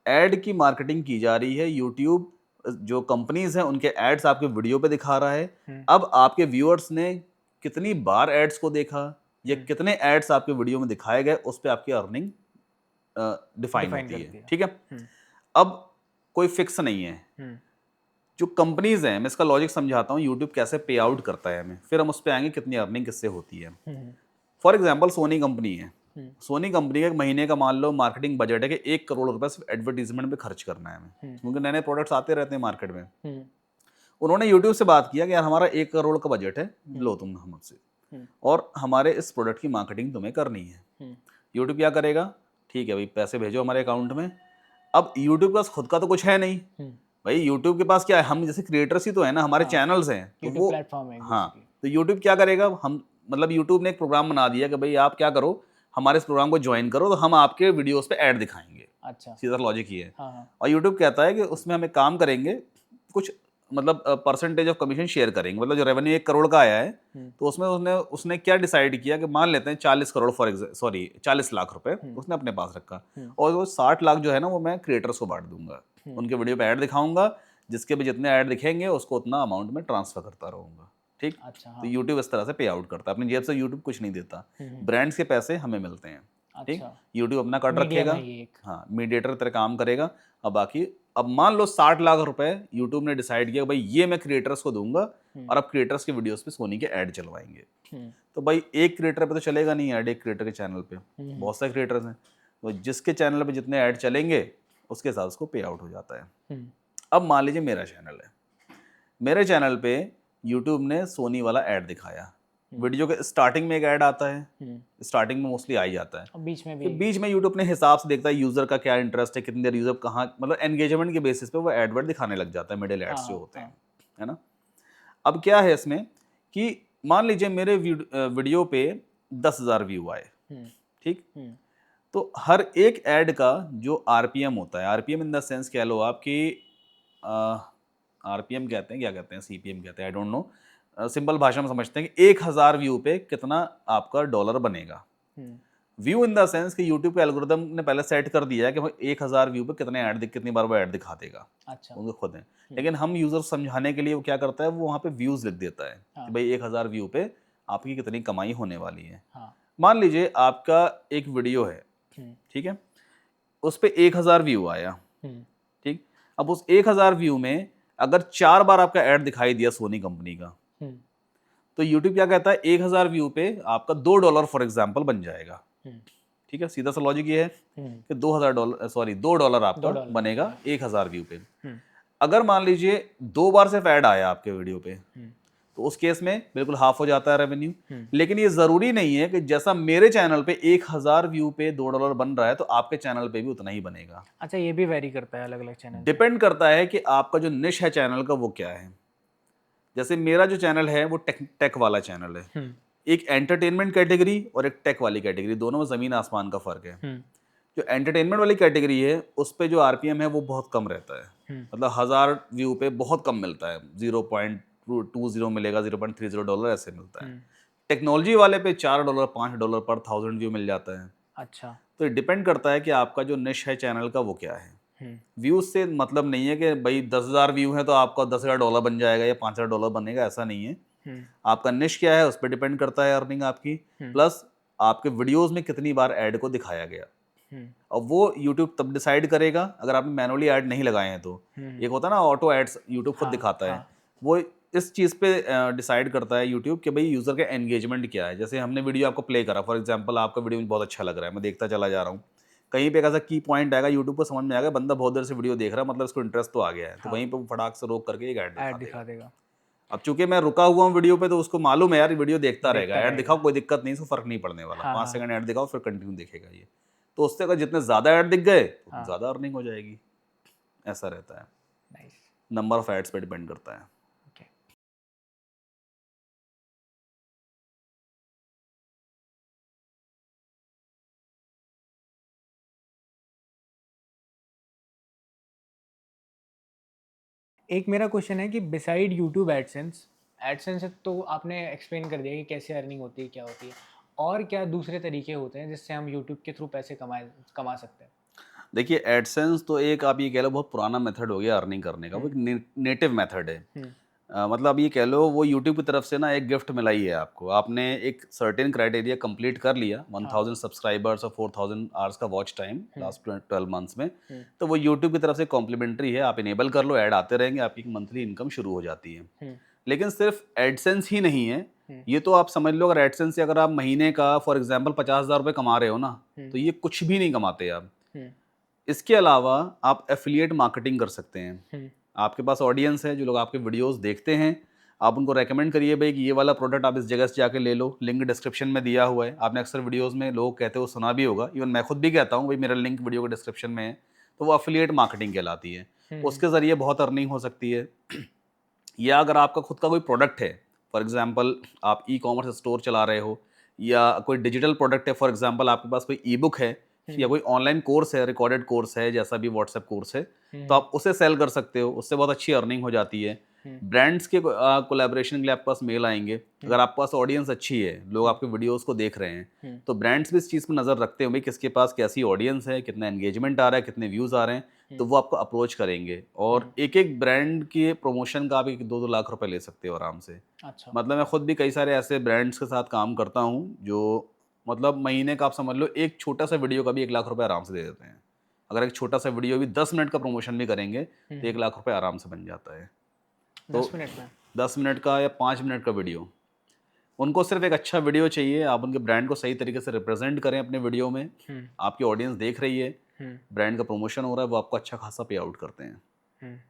ऐड की मार्केटिंग की जा रही है। यूट्यूब जो कंपनीज हैं उनके एड्स आपके वीडियो पे दिखा रहा है। अब आपके व्यूअर्स ने कितनी बार एड्स को देखा या कितने एड्स आपके वीडियो में दिखाए गए, उस पे आपकी अर्निंग डिफाइन Define होती करती है। है। ठीक है। अब कोई फिक्स नहीं है। जो कंपनीज हैं, मैं इसका लॉजिक समझाता हूँ यूट्यूब कैसे पे आउट करता है हमें, फिर हम उस पे आएंगे कितनी अर्निंग किससे होती है। फॉर एग्जाम्पल, सोनी कंपनी है। सोनी कंपनी का एक महीने का मान लो मार्केटिंग बजट है कि 1 करोड़ रुपए सिर्फ एडवर्टीजमेंट पे खर्च करना है हमें, क्योंकि नए नए प्रोडक्ट्स आते रहते हैं मार्केट में। उन्होंने यूट्यूब से बात किया कि यार हमारा 1 करोड़ का बजट है, लो तुम हमसे, और हमारे इस प्रोडक्ट की मार्केटिंग तुम्हें करनी है। यूट्यूब क्या करेगा? ठीक है भाई, पैसे भेजो हमारे अकाउंट में। अब यूट्यूब के पास खुद का तो कुछ है नहीं भाई। यूट्यूब के पास क्या है? हम जैसे क्रिएटर्स ही तो है ना, हमारे चैनल्स हैं, तो यूट्यूब वो प्लेटफॉर्म है हाँ। basically। तो यूट्यूब क्या करेगा? हम मतलब यूट्यूब ने एक प्रोग्राम बना दिया कि भाई आप क्या करो, हमारे इस प्रोग्राम को ज्वाइन करो, तो हम आपके वीडियोस पे ऐड दिखाएंगे। अच्छा। सीधा लॉजिक ये है। हाँ। और यूट्यूब कहता है कि उसमें हम एक काम करेंगे, कुछ मतलब परसेंटेज ऑफ कमीशन शेयर करेंगे। मतलब जो रेवेन्यू 1 करोड़ का आया है, तो उसमें उसने क्या डिसाइड किया कि मान लेते हैं 40 करोड़ सॉरी 40 लाख रुपए उसने अपने पास रखा, और वो 60 लाख जो है ना वो मैं क्रिएटर्स को बांट दूंगा, उनके वीडियो पे ऐड दिखाऊंगा, जिसके भी जितने ऐड दिखेंगे उसको उतना अमाउंट में ट्रांसफर करता रहूंगा। ठीक। अच्छा। तो यूट्यूब इस तरह से पे आउट करता है, अपनी जेब से यूट्यूब कुछ नहीं देता, ब्रांड्स के पैसे हमें मिलते हैं। ठीक। अच्छा। यूट्यूब अपना कट मीडियम रखेगा, है ये एक। हाँ, मीडिएटर तरह काम करेगा। अब बाकी, अब मान लो 60 लाख रुपए यूट्यूब ने डिसाइड किया भाई ये मैं क्रिएटर्स को दूंगा, और अब क्रिएटर्स के वीडियोस पे सोनी के ऐड चलवाएंगे। तो भाई एक क्रिएटर पे तो चलेगा नहीं ऐड, एक क्रिएटर के चैनल पे बहुत सारे क्रिएटर्स हैं, तो जिसके चैनल पे जितने ऐड चलेंगे उसके हिसाब से उसको पे आउट हो जाता है। अब मान लीजिए मेरा चैनल है, मेरे चैनल पे यूट्यूब ने सोनी वाला ऐड दिखाया। वीडियो के स्टार्टिंग में एक ऐड आता है, स्टार्टिंग में मोस्टली आ ही जाता है, और बीच में फिर भी बीच में यूट्यूब अपने हिसाब से देखता है यूजर का क्या इंटरेस्ट है, कितनी देर यूजर कहाँ, मतलब एंगेजमेंट के बेसिस पे वो एडवर्ट दिखाने लग जाता है, मिडिल एड्स जो होते हैं, है ना। अब क्या है इसमें कि मान लीजिए मेरे वीडियो पे 10,000 व्यू आए। ठीक। तो हर एक ऐड का जो आरपीएम होता है, आरपीएम इन द सेंस कह लो आपकी, आरपीएम कहते हैं, क्या कहते हैं, सीपीएम कहते हैं, आई डोंट नो, सिंपल भाषा में समझते हैं कि 1,000 व्यू पे कितना आपका डॉलर बनेगा। व्यू इन द सेंस कि यूट्यूब के एल्गोरिदम ने पहले सेट कर दिया है कि भाई 1,000 व्यू पे कितने ऐड, कितनी बार वो ऐड दिखा देगा। अच्छा। उनको खुद है, लेकिन हम यूजर समझाने के लिए वो क्या करता है, वो वहाँ पे व्यूज लिख देता है कि भाई 1,000 व्यू पे आपकी कितनी कमाई होने वाली है। मान लीजिए आपका एक वीडियो है, ठीक है, उस पे 1,000 व्यू आया। ठीक। अब उस 1,000 व्यू में अगर 4 बार आपका ऐड दिखाई दिया सोनी कंपनी का, तो यूट्यूब क्या कहता है, 1,000 व्यू पे आपका $2 फॉर एग्जाम्पल बन जाएगा। ठीक है, सीधा सा लॉजिक ये है कि $2 आपका बनेगा 1,000 व्यू पे। अगर मान लीजिए 2 बार सिर्फ ऐड आया आपके वीडियो पे, तो उस केस में बिल्कुल हाफ हो जाता है रेवेन्यू। लेकिन ये जरूरी नहीं है कि जैसा मेरे चैनल पे 1,000 व्यू पे $2 बन रहा है तो आपके चैनल पे भी उतना ही बनेगा। अच्छा, ये भी वेरी करता है अलग अलग चैनल, डिपेंड करता है कि आपका जो निश है चैनल का वो क्या है। जैसे मेरा जो चैनल है वो टेक वाला चैनल है, एक एंटरटेनमेंट कैटेगरी और एक टेक वाली कैटेगरी, दोनों में जमीन आसमान का फर्क है। जो एंटरटेनमेंट वाली कैटेगरी है उस पे जो आरपीएम है वो बहुत कम रहता है, मतलब 1,000 व्यू पे बहुत कम मिलता है, 0.20 मिलेगा, $0.30 ऐसे मिलता है। टेक्नोलॉजी वाले पे $4 $5 पर 1,000 व्यू मिल जाता है। अच्छा। तो ये डिपेंड करता है कि आपका जो निश है चैनल का वो क्या है। व्यूज से मतलब नहीं है कि भाई 10,000 व्यू है तो आपका $10,000 बन जाएगा या $5,000 बनेगा, ऐसा नहीं है। आपका निश क्या है उस पर डिपेंड करता है अर्निंग आपकी, प्लस आपके वीडियोस में कितनी बार ऐड को दिखाया गया, और वो यूट्यूब तब डिसाइड करेगा अगर आपने मैनुअली ऐड नहीं लगाए हैं तो। एक होता है ना ऑटो एड्स, यूट्यूब खुद दिखाता है, वो इस चीज़ पे डिसाइड करता है यूट्यूब कि भाई यूज़र का एंगेजमेंट क्या है। जैसे हमने वीडियो आपको प्ले करा, फॉर एग्जांपल आपका वीडियो मुझे बहुत अच्छा लग रहा है, मैं देखता चला जा रहा हूँ, कहीं पे एक ऐसा की पॉइंट आएगा यूट्यूब पर समझ में आएगा बंदा बहुत देर से वीडियो देख रहा है, मतलब इसको इंटरेस्ट तो आ गया है, तो वहीं पे वो फटाक से रोक करके एक ऐड ऐड दिखा दिखा देगा। देगा। अब चूंकि मैं रुका हुआ हूँ वीडियो पे, तो उसको मालूम है यार वीडियो देखता रहेगा, ऐड रहेगा। दिखाओ कोई दिक्कत नहीं, इसको फर्क नहीं पड़ने वाला, हाँ, 5 हाँ। सेकंड ऐड दिखाओ फिर कंटिन्यू देखेगा ये। तो उससे अगर जितने ज़्यादा ऐड दिख गए तो हाँ। ज़्यादा अर्निंग हो जाएगी, ऐसा रहता है। नाइस। नंबर ऑफ एड्स पे डिपेंड करता है। ओके। एक मेरा क्वेश्चन है कि बिसाइड यूट्यूब एडसेंस, एडसेंस तो आपने एक्सप्लेन कर दिया कि कैसे अर्निंग होती है, क्या होती है, और क्या दूसरे तरीके होते हैं जिससे हम यूट्यूब के थ्रू पैसे कमा सकते हैं? देखिए एडसेंस तो एक आप ये कह लो बहुत पुराना मेथड हो गया अर्निंग करने का, वो एक नेटिव मेथड है। मतलब आप ये कह लो वो यूट्यूब की तरफ से ना एक गिफ्ट मिला ही है आपको, आपने एक सर्टेन क्राइटेरिया कंप्लीट कर लिया, 1000 सब्सक्राइबर्स और 4000 आवर्स का वॉच टाइम लास्ट 12 मंथ्स में, तो वो यूट्यूब की तरफ से कॉम्प्लीमेंट्री है, आप इनेबल कर लो, ऐड आते रहेंगे, आपकी मंथली इनकम शुरू हो जाती है। लेकिन सिर्फ एडसेंस ही नहीं है, ये तो आप समझ लो अगर एडसेंस से अगर आप महीने का फॉर एग्जाम्पल 50,000 रुपये कमा रहे हो ना, तो ये कुछ भी नहीं कमाते आप। इसके अलावा आप एफिलिएट मार्केटिंग कर सकते हैं। आपके पास ऑडियंस है, जो लोग आपके वीडियोस देखते हैं, आप उनको रेकमेंड करिए भाई कि ये वाला प्रोडक्ट आप इस जगह से जाके ले लो, लिंक डिस्क्रिप्शन में दिया हुआ है। आपने अक्सर वीडियोस में लोग कहते हो सुना भी होगा, इवन मैं खुद भी कहता हूँ भाई मेरा लिंक वीडियो के डिस्क्रिप्शन में है, तो वो एफिलिएट मार्केटिंग कहलाती है। उसके ज़रिए बहुत अर्निंग हो सकती है। या अगर आपका खुद का कोई प्रोडक्ट है, फॉर एग्जांपल आप ई कॉमर्स स्टोर चला रहे हो, या कोई डिजिटल प्रोडक्ट है, फॉर एग्जांपल आपके पास कोई ई बुक है, या कोई ऑनलाइन कोर्स है, रिकॉर्डेड कोर्स है, जैसा भी व्हाट्सएप कोर्स है, तो आप उसे सेल कर सकते हो, उससे बहुत अच्छी अर्निंग हो जाती है। ब्रांड्स के कोलैबोरेशन के लिए आपके पास मेल आएंगे, अगर आपके पास ऑडियंस अच्छी है, लोग आपके वीडियोस को देख रहे हैं, तो ब्रांड्स भी इस चीज़ पर नज़र रखते हैं भाई किसके पास कैसी ऑडियंस है, कितना एंगेजमेंट आ रहा है, कितने व्यूज़ आ रहे हैं, तो वो आपको अप्रोच करेंगे, और एक एक ब्रांड के प्रमोशन का आप 1-2 लाख रुपए ले सकते हो आराम से। अच्छा। मतलब मैं खुद भी कई सारे ऐसे ब्रांड्स के साथ काम करता हूँ जो मतलब महीने का आप समझ लो एक छोटा सा वीडियो का भी 1 लाख रुपए आराम से दे देते हैं। अगर एक छोटा सा वीडियो भी 10 मिनट का प्रमोशन भी करेंगे तो 1 लाख रुपए आराम से बन जाता है। 10 तो मिनट में? 10 मिनट का या 5 मिनट का वीडियो, उनको सिर्फ एक अच्छा वीडियो चाहिए, आप उनके ब्रांड को सही तरीके से रिप्रेजेंट करें अपने वीडियो में, आपकी ऑडियंस देख रही है, ब्रांड का प्रमोशन हो रहा है, वो आपको अच्छा खासा पे आउट करते हैं।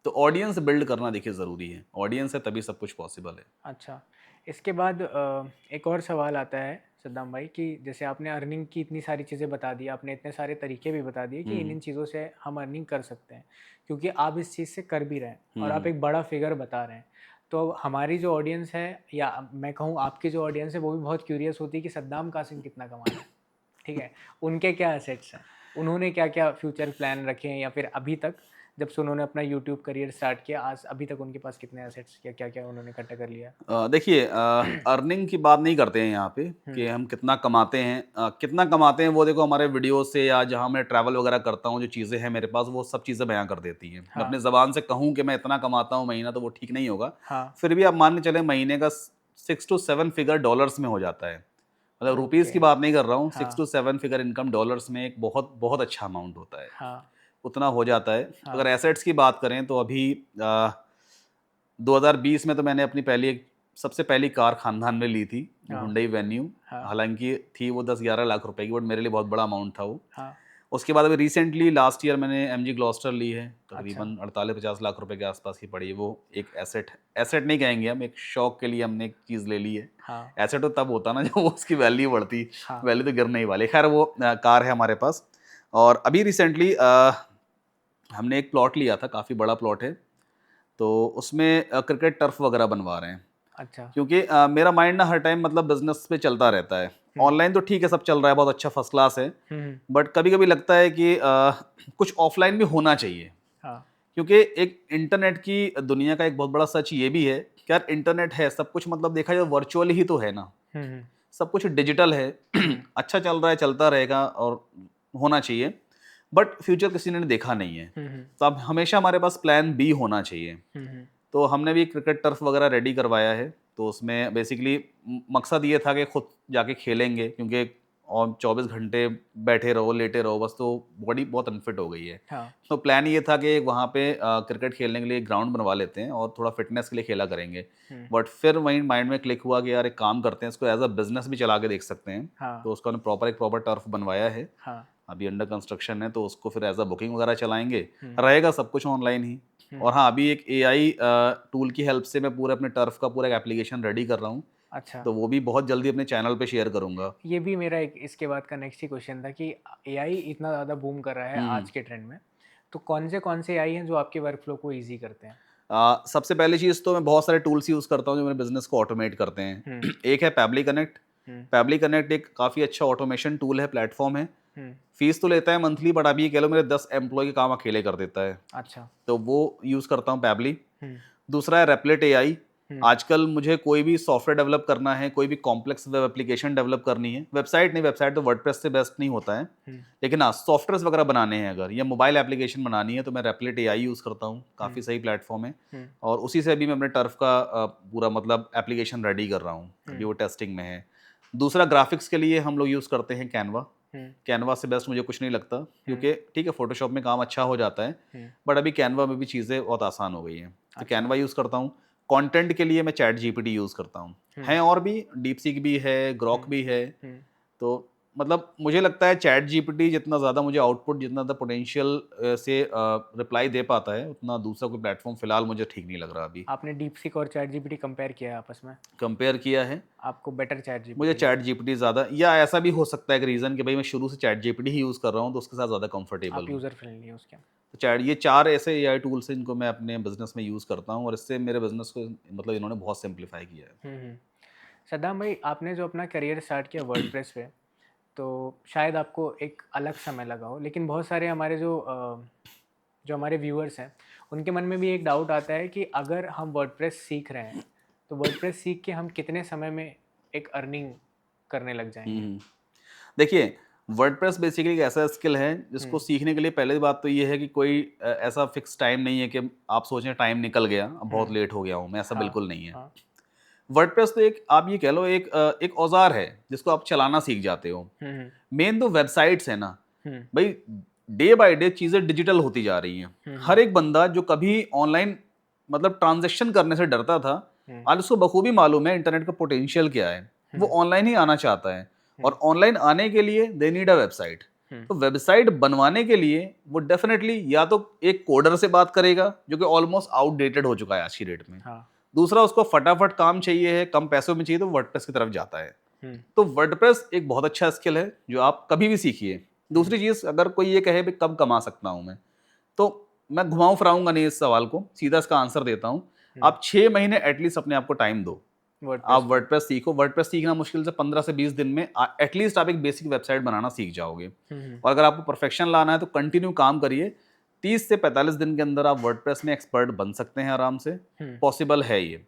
तो ऑडियंस बिल्ड करना देखिए ज़रूरी है, ऑडियंस है तभी सब कुछ पॉसिबल है। अच्छा, इसके बाद एक और सवाल आता है सद्दाम भाई कि जैसे आपने अर्निंग की इतनी सारी चीज़ें बता दी, आपने इतने सारे तरीके भी बता दिए कि इन चीज़ों से हम अर्निंग कर सकते हैं, क्योंकि आप इस चीज़ से कर भी रहे हैं और आप एक बड़ा फिगर बता रहे हैं। तो हमारी जो ऑडियंस है, या मैं कहूँ आपकी जो ऑडियंस है, वो भी बहुत क्यूरियस होती है कि सद्दाम कासिम कितना कमा रहा है, ठीक है? उनके क्या एसेट्स हैं, उन्होंने क्या क्या फ्यूचर प्लान रखे हैं, या फिर अभी तक जब से उन्होंने अपना यूट्यूब करियर स्टार्ट किया आज अभी तक उनके पास कितने एसेट्स, या क्या क्या उन्होंने इकट्ठा कर लिया? देखिए अर्निंग की बात नहीं करते हैं यहाँ पे कि हम कितना कमाते हैं, कितना कमाते हैं वो देखो हमारे वीडियो से, या जहाँ मैं ट्रैवल वगैरह करता हूँ, जो चीज़ें हैं मेरे पास वो सब चीज़ें बयां कर देती हैं। मैं अपने ज़बान से कहूँ कि मैं इतना कमाता हूँ महीना, तो वो ठीक नहीं होगा। हाँ। फिर भी आप मान के चले महीने का 6 to 7 फिगर डॉलर्स में हो जाता है, मतलब रुपीज़ की बात नहीं कर रहा हूँ। 6 to 7 फिगर इनकम डॉलर्स में एक बहुत बहुत अच्छा अमाउंट होता है। हाँ। उतना हो जाता है। अगर एसेट्स की बात करें तो अभी 2020 में तो मैंने अपनी सबसे पहली कार खानदान में ली थी, हुंडई वेन्यू। हालांकि थी वो 10-11 लाख रुपए की, बट मेरे लिए बहुत बड़ा अमाउंट था वो। उसके बाद अभी रिसेंटली लास्ट ईयर मैंने MG ग्लॉस्टर ली है, तकरीबन 48-50 लाख रुपए के आसपास की पड़ी है। वो एक एसेट नहीं कहेंगे हम, एक शौक के लिए हमने एक चीज़ ले ली है। एसेट तो तब होता ना जब उसकी वैल्यू बढ़ती, वैल्यू तो गिरने ही वाली। खैर वो कार है हमारे पास। और अभी रिसेंटली हमने एक प्लॉट लिया था, काफ़ी बड़ा प्लॉट है, तो उसमें क्रिकेट टर्फ वगैरह बनवा रहे हैं। अच्छा। क्योंकि मेरा माइंड ना हर टाइम मतलब बिजनेस पे चलता रहता है। ऑनलाइन तो ठीक है, सब चल रहा है, बहुत अच्छा फर्स्ट क्लास है, बट कभी कभी लगता है कि कुछ ऑफलाइन भी होना चाहिए। क्योंकि एक इंटरनेट की दुनिया का एक बहुत बड़ा सच ये भी है कि यार इंटरनेट है, सब कुछ मतलब देखा जाए वर्चुअल ही तो है ना, सब कुछ डिजिटल है। अच्छा चल रहा है, चलता रहेगा और होना चाहिए, बट फ्यूचर किसी ने देखा नहीं है, तो अब हमेशा हमारे पास प्लान बी होना चाहिए। तो हमने भी क्रिकेट टर्फ वगैरह रेडी करवाया है, तो उसमें बेसिकली मकसद ये था कि खुद जाके खेलेंगे, क्योंकि और 24 घंटे बैठे रहो, लेटे रहो बस, तो बॉडी बहुत अनफिट हो गई है। तो प्लान ये था कि वहाँ पे क्रिकेट खेलने के लिए ग्राउंड बनवा लेते हैं और थोड़ा फिटनेस के लिए खेला करेंगे। बट फिर वहीं माइंड में क्लिक हुआ कि यार एक काम करते हैं, इसको एज अ बिजनेस भी चला के देख सकते हैं। तो उसका प्रॉपर एक प्रॉपर टर्फ बनवाया है। अभी अंडर कंस्ट्रक्शन है, तो उसको फिर एज अ बुकिंग वगैरह चलाएंगे, रहेगा सब कुछ ऑनलाइन ही। और हाँ, अभी एक AI टूल की हेल्प से मैं पूरे अपने टर्फ का पूरा एक एप्लीकेशन रेडी कर रहा हूँ, अच्छा, तो वो भी बहुत जल्दी अपने चैनल पे शेयर करूँगा। ये भी मेरा एक इसके बाद का नेक्स्ट ही क्वेश्चन था कि एआई इतना ज़्यादा बूम कर रहा है आज के ट्रेंड में, तो कौन से एआई हैं जो आपके वर्कफ्लो को ईजी करते हैं? सबसे पहली चीज़ तो मैं बहुत सारे टूल्स यूज़ करता हूँ जो मेरे बिजनेस को ऑटोमेट करते हैं। एक है पैबली कनेक्ट। पैबली कनेक्ट एक काफ़ी अच्छा ऑटोमेशन टूल है, प्लेटफॉर्म है। फीस तो लेता है मंथली, बट अभी ये कह लो मेरे 10 एम्प्लॉय के काम अकेले कर देता है, अच्छा। तो वो यूज़ करता हूँ पैबली। हम्म, दूसरा है रेपलेट AI। आजकल मुझे कोई भी सॉफ्टवेयर डेवलप करना है, कोई भी कॉम्प्लेक्स वेब एप्लीकेशन डेवलप करनी है, वेबसाइट नहीं, वेबसाइट तो वर्डप्रेस से बेस्ट नहीं होता है, लेकिन हाँ सॉफ्टवेयर वगैरह बनाने हैं अगर, या मोबाइल एप्लीकेशन बनानी है, तो मैं रेपलेट AI यूज़ करता हूँ, काफ़ी सही प्लेटफॉर्म है। और उसी से अभी मैं अपने टर्फ का पूरा मतलब एप्लीकेशन रेडी कर रहा हूँ, अभी वो टेस्टिंग में है। दूसरा ग्राफिक्स के लिए हम लोग यूज़ करते हैं कैनवा। कैनवा से बेस्ट मुझे कुछ नहीं लगता, क्योंकि ठीक है फोटोशॉप में काम अच्छा हो जाता है, बट अभी कैनवा में भी चीज़ें बहुत आसान हो गई हैं, तो कैनवा यूज़ करता हूँ। कंटेंट के लिए मैं चैट GPT यूज़ करता हूँ। हैं और भी, डीपसीक भी है, ग्रॉक भी है, तो मतलब मुझे लगता है चैट GPT जितना ज़्यादा मुझे आउटपुट, जितना ज़्यादा पोटेंशियल से रिप्लाई दे पाता है, उतना दूसरा कोई प्लेटफॉर्म फिलहाल मुझे ठीक नहीं लग रहा अभी। आपने डीपसीक और चैट जीपीटी कंपेयर किया है आपस में? कंपेयर किया है, आपको बेटर चैट मुझे जीपीटी चैट GPT ज़्यादा, या ऐसा भी हो सकता है एक रीज़न कि भाई मैं शुरू से चैट GPT ही यूज़ कर रहा हूँ, तो उसके साथ ज़्यादा कंफर्टेबल आप हूँ। यूज़र फ्रेंडली है उसके? तो चैट, ये 4 ऐसे AI टूल्स हैं जिनको मैं अपने बिजनेस में यूज़ करता हूँ, और इससे मेरे बिजनेस को मतलब इन्होंने बहुत सिंप्लीफाई किया है। सद्दाम भाई, आपने जो अपना करियर स्टार्ट किया वर्डप्रेस पे, तो शायद आपको एक अलग समय लगा हो, लेकिन बहुत सारे हमारे जो हमारे व्यूअर्स हैं, उनके मन में भी एक डाउट आता है कि अगर हम वर्डप्रेस सीख रहे हैं, तो वर्डप्रेस सीख के हम कितने समय में एक अर्निंग करने लग जाएंगे? देखिए, वर्डप्रेस बेसिकली एक ऐसा स्किल है जिसको सीखने के लिए पहली बात तो ये है कि कोई ऐसा फिक्स टाइम नहीं है कि आप सोचें टाइम निकल गया, अब बहुत लेट हो गया हूँ मैं, ऐसा हाँ, बिल्कुल नहीं है। हाँ। वर्डप्रेस तो एक, आप ये कह लो एक औजार है जिसको आप चलाना सीख जाते हो। मेन तो वेबसाइट्स है ना भाई, डे बाय डे चीज़ें डिजिटल होती जा रही हैं। हर एक बंदा जो कभी ऑनलाइन मतलब ट्रांजैक्शन करने से डरता था, आज उसको बखूबी मालूम है इंटरनेट का पोटेंशियल क्या है, वो ऑनलाइन ही आना चाहता है। और ऑनलाइन आने के लिए दे नीड अ वेबसाइट। तो वेबसाइट बनवाने के लिए वो डेफिनेटली या तो एक कोडर से बात करेगा, जो कि ऑलमोस्ट आउटडेटेड हो चुका है आज की डेट में। हाँ। दूसरा, उसको फटाफट काम चाहिए है, कम पैसों में चाहिए, तो वर्डप्रेस की तरफ जाता है। तो वर्डप्रेस एक बहुत अच्छा स्किल है जो आप कभी भी सीखिए। दूसरी चीज़, अगर कोई ये कहे भी कब कमा सकता हूँ मैं, तो मैं घुमाऊं फिराऊंगा नहीं इस सवाल को, सीधा इसका आंसर देता हूँ। आप 6 महीने एटलीस्ट अपने आप को टाइम दो, आप वर्डप्रेस सीखो। वर्डप्रेस सीखना मुश्किल से 15 से 20 दिन में एटलीस्ट आप एक बेसिक वेबसाइट बनाना सीख जाओगे। और अगर आपको परफेक्शन लाना है तो कंटिन्यू काम करिए, 30 से 45 दिन के अंदर आप वर्डप्रेस में एक्सपर्ट बन सकते हैं आराम से, पॉसिबल है ये।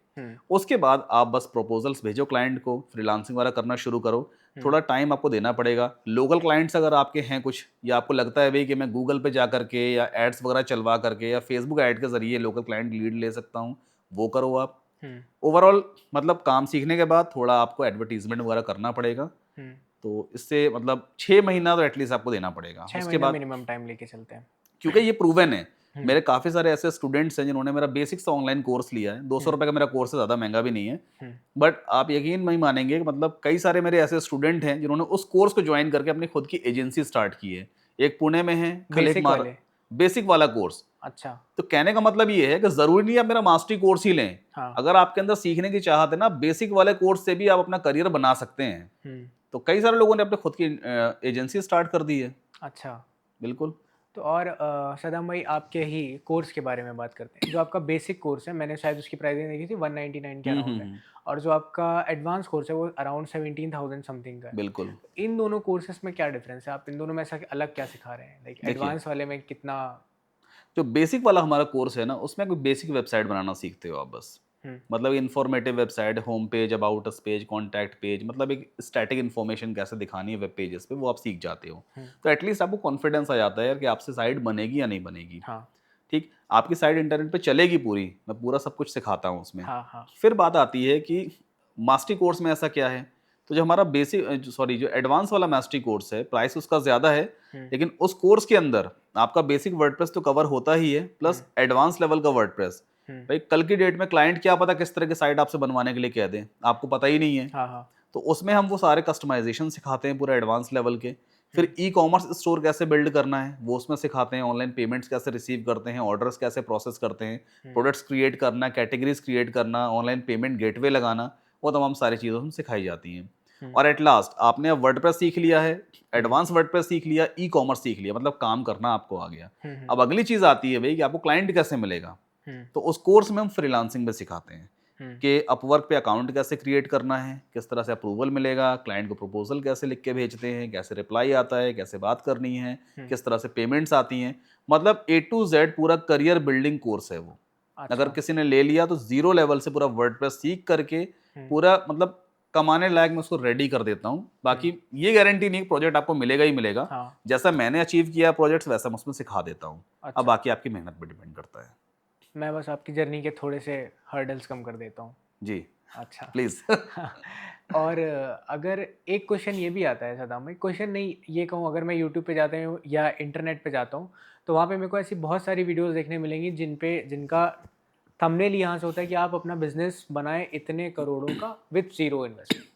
उसके बाद आप बस प्रपोजल्स भेजो क्लाइंट को, फ्रीलांसिंग वाला करना शुरू करो। थोड़ा टाइम आपको देना पड़ेगा। लोकल क्लाइंट्स अगर आपके हैं कुछ, या आपको लगता है भाई कि मैं गूगल पे जा करके या एड्स वगैरह चलवा करके या फेसबुक ऐड के जरिए लोकल क्लाइंट लीड ले सकता हूँ, वो करो आप। ओवरऑल मतलब काम सीखने के बाद थोड़ा आपको एडवर्टीजमेंट वगैरह करना पड़ेगा, तो इससे मतलब 6 महीना तो एटलीस्ट आपको देना पड़ेगा। 6 उसके महीना बाद, मिनिमम टाइम लेके चलते हैं। क्योंकि ये प्रूवन है, मेरे काफ़ी सारे ऐसे स्टूडेंट्स हैं जिन्होंने मेरा बेसिक सा ऑनलाइन कोर्स लिया है। 200 रुपये का मेरा कोर्स है, ज़्यादा महंगा भी नहीं है, बट आप यकीन नहीं मानेंगे कि मतलब कई सारे मेरे ऐसे स्टूडेंट हैं जिन्होंने उस कोर्स को ज्वाइन करके अपनी खुद की एजेंसी स्टार्ट की है। एक पुणे में है, कल एक बेसिक वाले? बेसिक वाला कोर्स। अच्छा। तो कहने का मतलब ये है कि जरूरी नहीं आप मेरा मास्टरी कोर्स ही लें। हाँ। अगर आपके अंदर सीखने की चाहत है ना, बेसिक वाले कोर्स से भी आप अपना करियर बना सकते हैं। तो कई सारे लोगों ने अपने खुद की एजेंसी स्टार्ट कर दी है। अच्छा। बिल्कुल। तो और सदाम भाई, आपके ही कोर्स के बारे में बात करते हैं। जो आपका बेसिक कोर्स है, मैंने शायद उसकी प्राइसिंग देखी थी 199 के अराउंड है, और जो आपका एडवांस कोर्स है वो अराउंड 17,000 समथिंग का है। बिल्कुल। इन दोनों कोर्सेस में क्या डिफरेंस है? आप इन दोनों में ऐसा अलग क्या सिखा रहे हैं? लाइक देखिए, एडवांस वाले में कितना? जो बेसिक वाला हमारा कोर्स है ना, उसमें कोई बेसिक वेबसाइट बनाना सीखते हो आप बस। मतलब informative website, home page, about us page, contact page, मतलब एक स्टैटिक इन्फॉर्मेशन कैसे दिखानी है वेब पेजेस पे, वो आप सीख जाते हो। तो एटलीस्ट आपको कॉन्फिडेंस आ जाता है यार कि आपसे साइट बनेगी या नहीं बनेगी। हाँ। ठीक, आपकी साइट इंटरनेट पे चलेगी पूरी, मैं पूरा सब कुछ सिखाता हूँ उसमें। हाँ। हाँ। फिर बात आती है कि मास्टरी कोर्स में ऐसा क्या है। तो जो हमारा जो एडवांस वाला मास्टरी कोर्स है, प्राइस उसका ज़्यादा है, लेकिन उस कोर्स के अंदर आपका बेसिक वर्डप्रेस तो कवर होता ही है, प्लस एडवांस लेवल का वर्डप्रेस। भाई कल की डेट में क्लाइंट क्या पता किस तरह की साइट आपसे बनवाने के लिए कह दें, आपको पता ही नहीं है। हाँ। हाँ। तो उसमें हम वो सारे कस्टमाइजेशन सिखाते हैं पूरे एडवांस लेवल के। फिर ई कॉमर्स स्टोर कैसे बिल्ड करना है वो उसमें सिखाते हैं, ऑनलाइन पेमेंट्स कैसे रिसीव करते हैं, ऑर्डर्स कैसे प्रोसेस करते हैं, प्रोडक्ट्स क्रिएट करना, कैटेगरीज क्रिएट करना, ऑनलाइन पेमेंट गेटवे लगाना, वो तमाम सारी चीज़ें उसमें सिखाई जाती हैं। और एट लास्ट आपने अब वर्डप्रेस सीख लिया है, एडवांस वर्डप्रेस सीख लिया, ई कॉमर्स सीख लिया, मतलब काम करना आपको आ गया। अब अगली चीज़ आती है भाई कि आपको क्लाइंट कैसे मिलेगा। तो उस कोर्स में हम फ्रीलांसिंग में सिखाते हैं कि अपवर्क पे अकाउंट कैसे क्रिएट करना है, किस तरह से अप्रूवल मिलेगा, क्लाइंट को प्रपोजल कैसे लिख के भेजते हैं, कैसे रिप्लाई आता है, कैसे बात करनी है, किस तरह से पेमेंट्स आती हैं, मतलब A to Z पूरा करियर बिल्डिंग कोर्स है वो। अगर किसी ने ले लिया तो जीरो लेवल से पूरा वर्डप्रेस सीख करके पूरा मतलब कमाने लायक मैं उसको रेडी कर देता हूँ। बाकी ये गारंटी नहीं प्रोजेक्ट आपको मिलेगा ही मिलेगा। हाँ। जैसा मैंने अचीव किया प्रोजेक्ट्स वैसा मैं उसमें सिखा देता हूँ। अच्छा। अब बाकी आपकी मेहनत पे डिपेंड करता है। मैं बस आपकी जर्नी के थोड़े से हर्डल्स कम कर देता हूँ। जी अच्छा। प्लीज। और अगर एक क्वेश्चन ये भी आता है सदाम भाई, क्वेश्चन नहीं ये कहूँ, अगर मैं यूट्यूब पे जाता हूँ या इंटरनेट पे जाता हूँ तो वहाँ पे मेरे को ऐसी बहुत सारी वीडियोस देखने मिलेंगी जिनका थंबनेल यहाँ से होता है कि आप अपना बिजनेस बनाएं इतने करोड़ों का विद जीरो इन्वेस्टमेंट।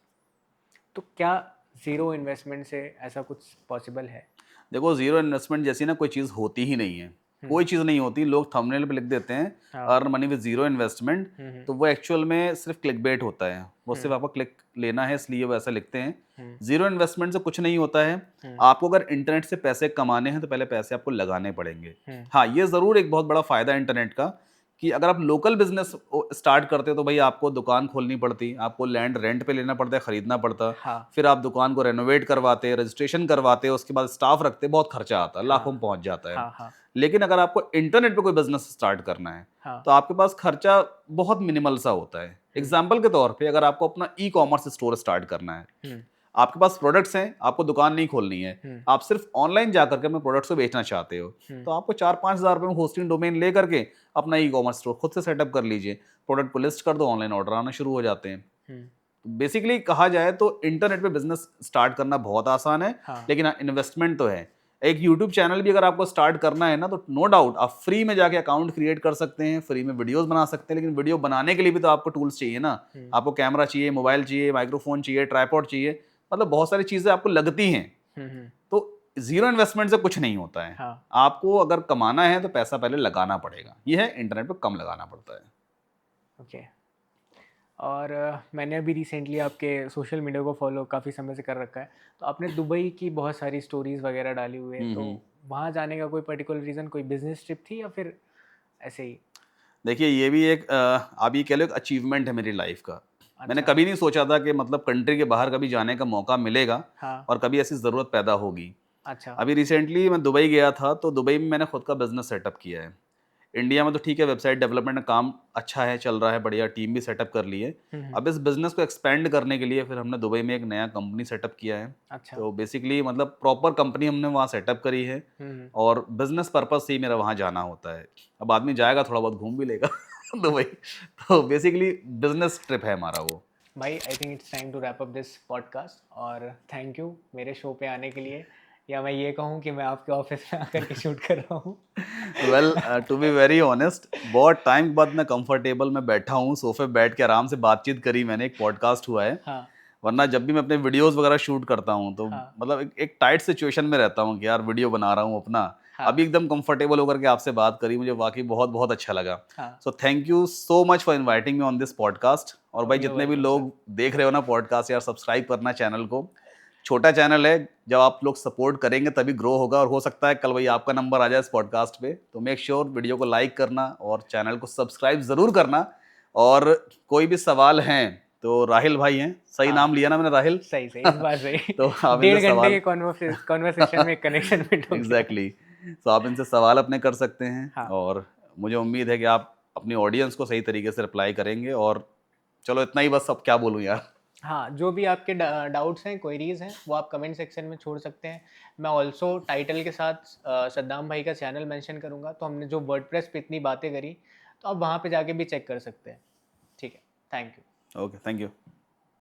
तो क्या जीरो इन्वेस्टमेंट से ऐसा कुछ पॉसिबल है? देखो जीरो इन्वेस्टमेंट जैसी ना कोई चीज़ होती ही नहीं है, कोई चीज़ नहीं होती। लोग थंबनेल पे लिख देते हैं हाँ। Earn money with zero investment, तो वो एक्चुअल में सिर्फ क्लिक बेट होता है, वो सिर्फ आपको क्लिक लेना है इसलिए वो ऐसा लिखते हैं। जीरो इन्वेस्टमेंट से कुछ नहीं होता है। आपको अगर इंटरनेट से पैसे कमाने हैं तो पहले पैसे आपको लगाने पड़ेंगे। हाँ ये ज़रूर एक बहुत बड़ा फ़ायदा है इंटरनेट का कि अगर आप लोकल बिजनेस स्टार्ट करते हो तो भाई आपको दुकान खोलनी पड़ती, आपको लैंड रेंट पे लेना पड़ता है, खरीदना पड़ता। हाँ। फिर आप दुकान को रेनोवेट करवाते, रजिस्ट्रेशन करवाते, उसके बाद स्टाफ रखते, बहुत खर्चा आता है, लाखों में पहुंच जाता है। हाँ। हाँ। लेकिन अगर आपको इंटरनेट पे कोई बिजनेस स्टार्ट करना है हाँ। तो आपके पास खर्चा बहुत मिनिमल सा होता है। एग्जाम्पल के तौर पे अगर आपको अपना ई कॉमर्स स्टोर स्टार्ट करना है, आपके पास प्रोडक्ट्स हैं, आपको दुकान नहीं खोलनी है, आप सिर्फ ऑनलाइन जाकर के अपने प्रोडक्ट्स को बेचना चाहते हो, तो आपको 4-5 हज़ार रुपये में होस्टिंग डोमेन ले करके अपना ई कॉमर्स स्टोर खुद से सेटअप कर लीजिए, प्रोडक्ट को लिस्ट कर दो, ऑनलाइन ऑर्डर आना शुरू हो जाते हैं। बेसिकली कहा जाए तो इंटरनेट पे बिजनेस स्टार्ट करना बहुत आसान है। हाँ। लेकिन इन्वेस्टमेंट तो है। एक यूट्यूब चैनल भी अगर आपको स्टार्ट करना है ना तो नो डाउट आप फ्री में जाके अकाउंट क्रिएट कर सकते हैं, फ्री में वीडियोस बना सकते हैं, लेकिन वीडियो बनाने के लिए भी तो आपको टूल्स चाहिए ना। आपको कैमरा चाहिए, मोबाइल चाहिए, माइक्रोफोन चाहिए, ट्राइपॉड चाहिए, मतलब बहुत सारी चीजें आपको लगती हैं। तो जीरो इन्वेस्टमेंट से कुछ नहीं होता है। हाँ। आपको अगर कमाना है तो पैसा पहले लगाना पड़ेगा, ये है इंटरनेट पे कम लगाना पड़ता है। ओके। और मैंने अभी रिसेंटली आपके सोशल मीडिया को फॉलो काफ़ी समय से कर रखा है, तो आपने दुबई की बहुत सारी स्टोरीज वगैरह डाली हुई है, तो वहाँ जाने का कोई पर्टिकुलर रीज़न, कोई बिजनेस ट्रिप थी या फिर ऐसे ही? देखिए ये भी एक आप ये कह लो एक अचीवमेंट है मेरी लाइफ का। मैंने कभी नहीं सोचा था कि मतलब कंट्री के बाहर कभी जाने का मौका मिलेगा हाँ। और कभी ऐसी ज़रूरत पैदा होगी। अच्छा। अभी रिसेंटली मैं दुबई गया था, तो दुबई में मैंने खुद का बिजनेस सेटअप किया है। इंडिया में तो ठीक है, वेबसाइट डेवलपमेंट का काम अच्छा है, चल रहा है, बढ़िया, टीम भी सेटअप कर ली है। अब इस बिजनेस को एक्सपेंड करने के लिए फिर हमने दुबई में एक नया कंपनी सेटअप किया है। अच्छा। तो बेसिकली मतलब प्रॉपर कंपनी हमने वहाँ सेटअप करी है और बिजनेस पर्पज से ही मेरा वहाँ जाना होता है। अब आदमी जाएगा थोड़ा बहुत घूम भी लेगा दुबई। तो बेसिकली बिजनेस ट्रिप है हमारा वो। भाई I think it's time to wrap up this podcast, और थैंक यू मेरे शो पे आने के लिए, या मैं ये कहूँ कि मैं आपके ऑफिस में आकर के शूट कर रहा हूँ। Well to be very honest, बहुत टाइम बाद मैं कंफर्टेबल में बैठा हूँ, सोफे बैठ के आराम से बातचीत करी मैंने, एक पॉडकास्ट हुआ है। हाँ। वरना जब भी मैं अपने वीडियोस वगैरह शूट करता हूँ तो हाँ। मतलब एक टाइट सिचुएशन में रहता हूँ कि यार वीडियो बना रहा हूँ अपना। हाँ। अभी एकदम कंफर्टेबल होकर के आपसे बात करी, मुझे वाकई बहुत बहुत अच्छा लगा। हाँ। So thank you so much for inviting me on this podcast. और भाई You're जितने भी welcome, लोग देख रहे हो ना पॉडकास्ट, यार सब्सक्राइब करना चैनल को। छोटा चैनल है, जब आप लोग सपोर्ट करेंगे तभी ग्रो होगा, और हो सकता है कल भाई आपका नंबर आ जाए इस पॉडकास्ट पे। तो मेक श्योर वीडियो को लाइक करना और चैनल को सब्सक्राइब जरूर करना। और कोई भी सवाल हैं तो राहिल भाई हैं, सही नाम लिया ना मैंने, राहिल? सही सही, इस बार सही। तो आप 1.5 इनसे घंटे सवाल के कॉन्वर्सेशन में कनेक्शन बिल्ड हो गया। एग्जैक्टली। तो आप इनसे सवाल अपने कर सकते हैं। हाँ। और मुझे उम्मीद है कि आप अपनी ऑडियंस को सही तरीके से रिप्लाई करेंगे। और चलो इतना ही, बस अब क्या बोलूँ यार। हाँ, जो भी आपके डाउट्स हैं, क्वेरीज हैं, वो आप कमेंट सेक्शन में छोड़ सकते हैं। मैं ऑल्सो टाइटल के साथ सद्दाम भाई का चैनल मेंशन करूँगा। तो हमने जो वर्डप्रेस पे इतनी बातें करी, तो आप वहाँ पे जाके भी चेक कर सकते हैं। ठीक है, thank you. Okay, thank you.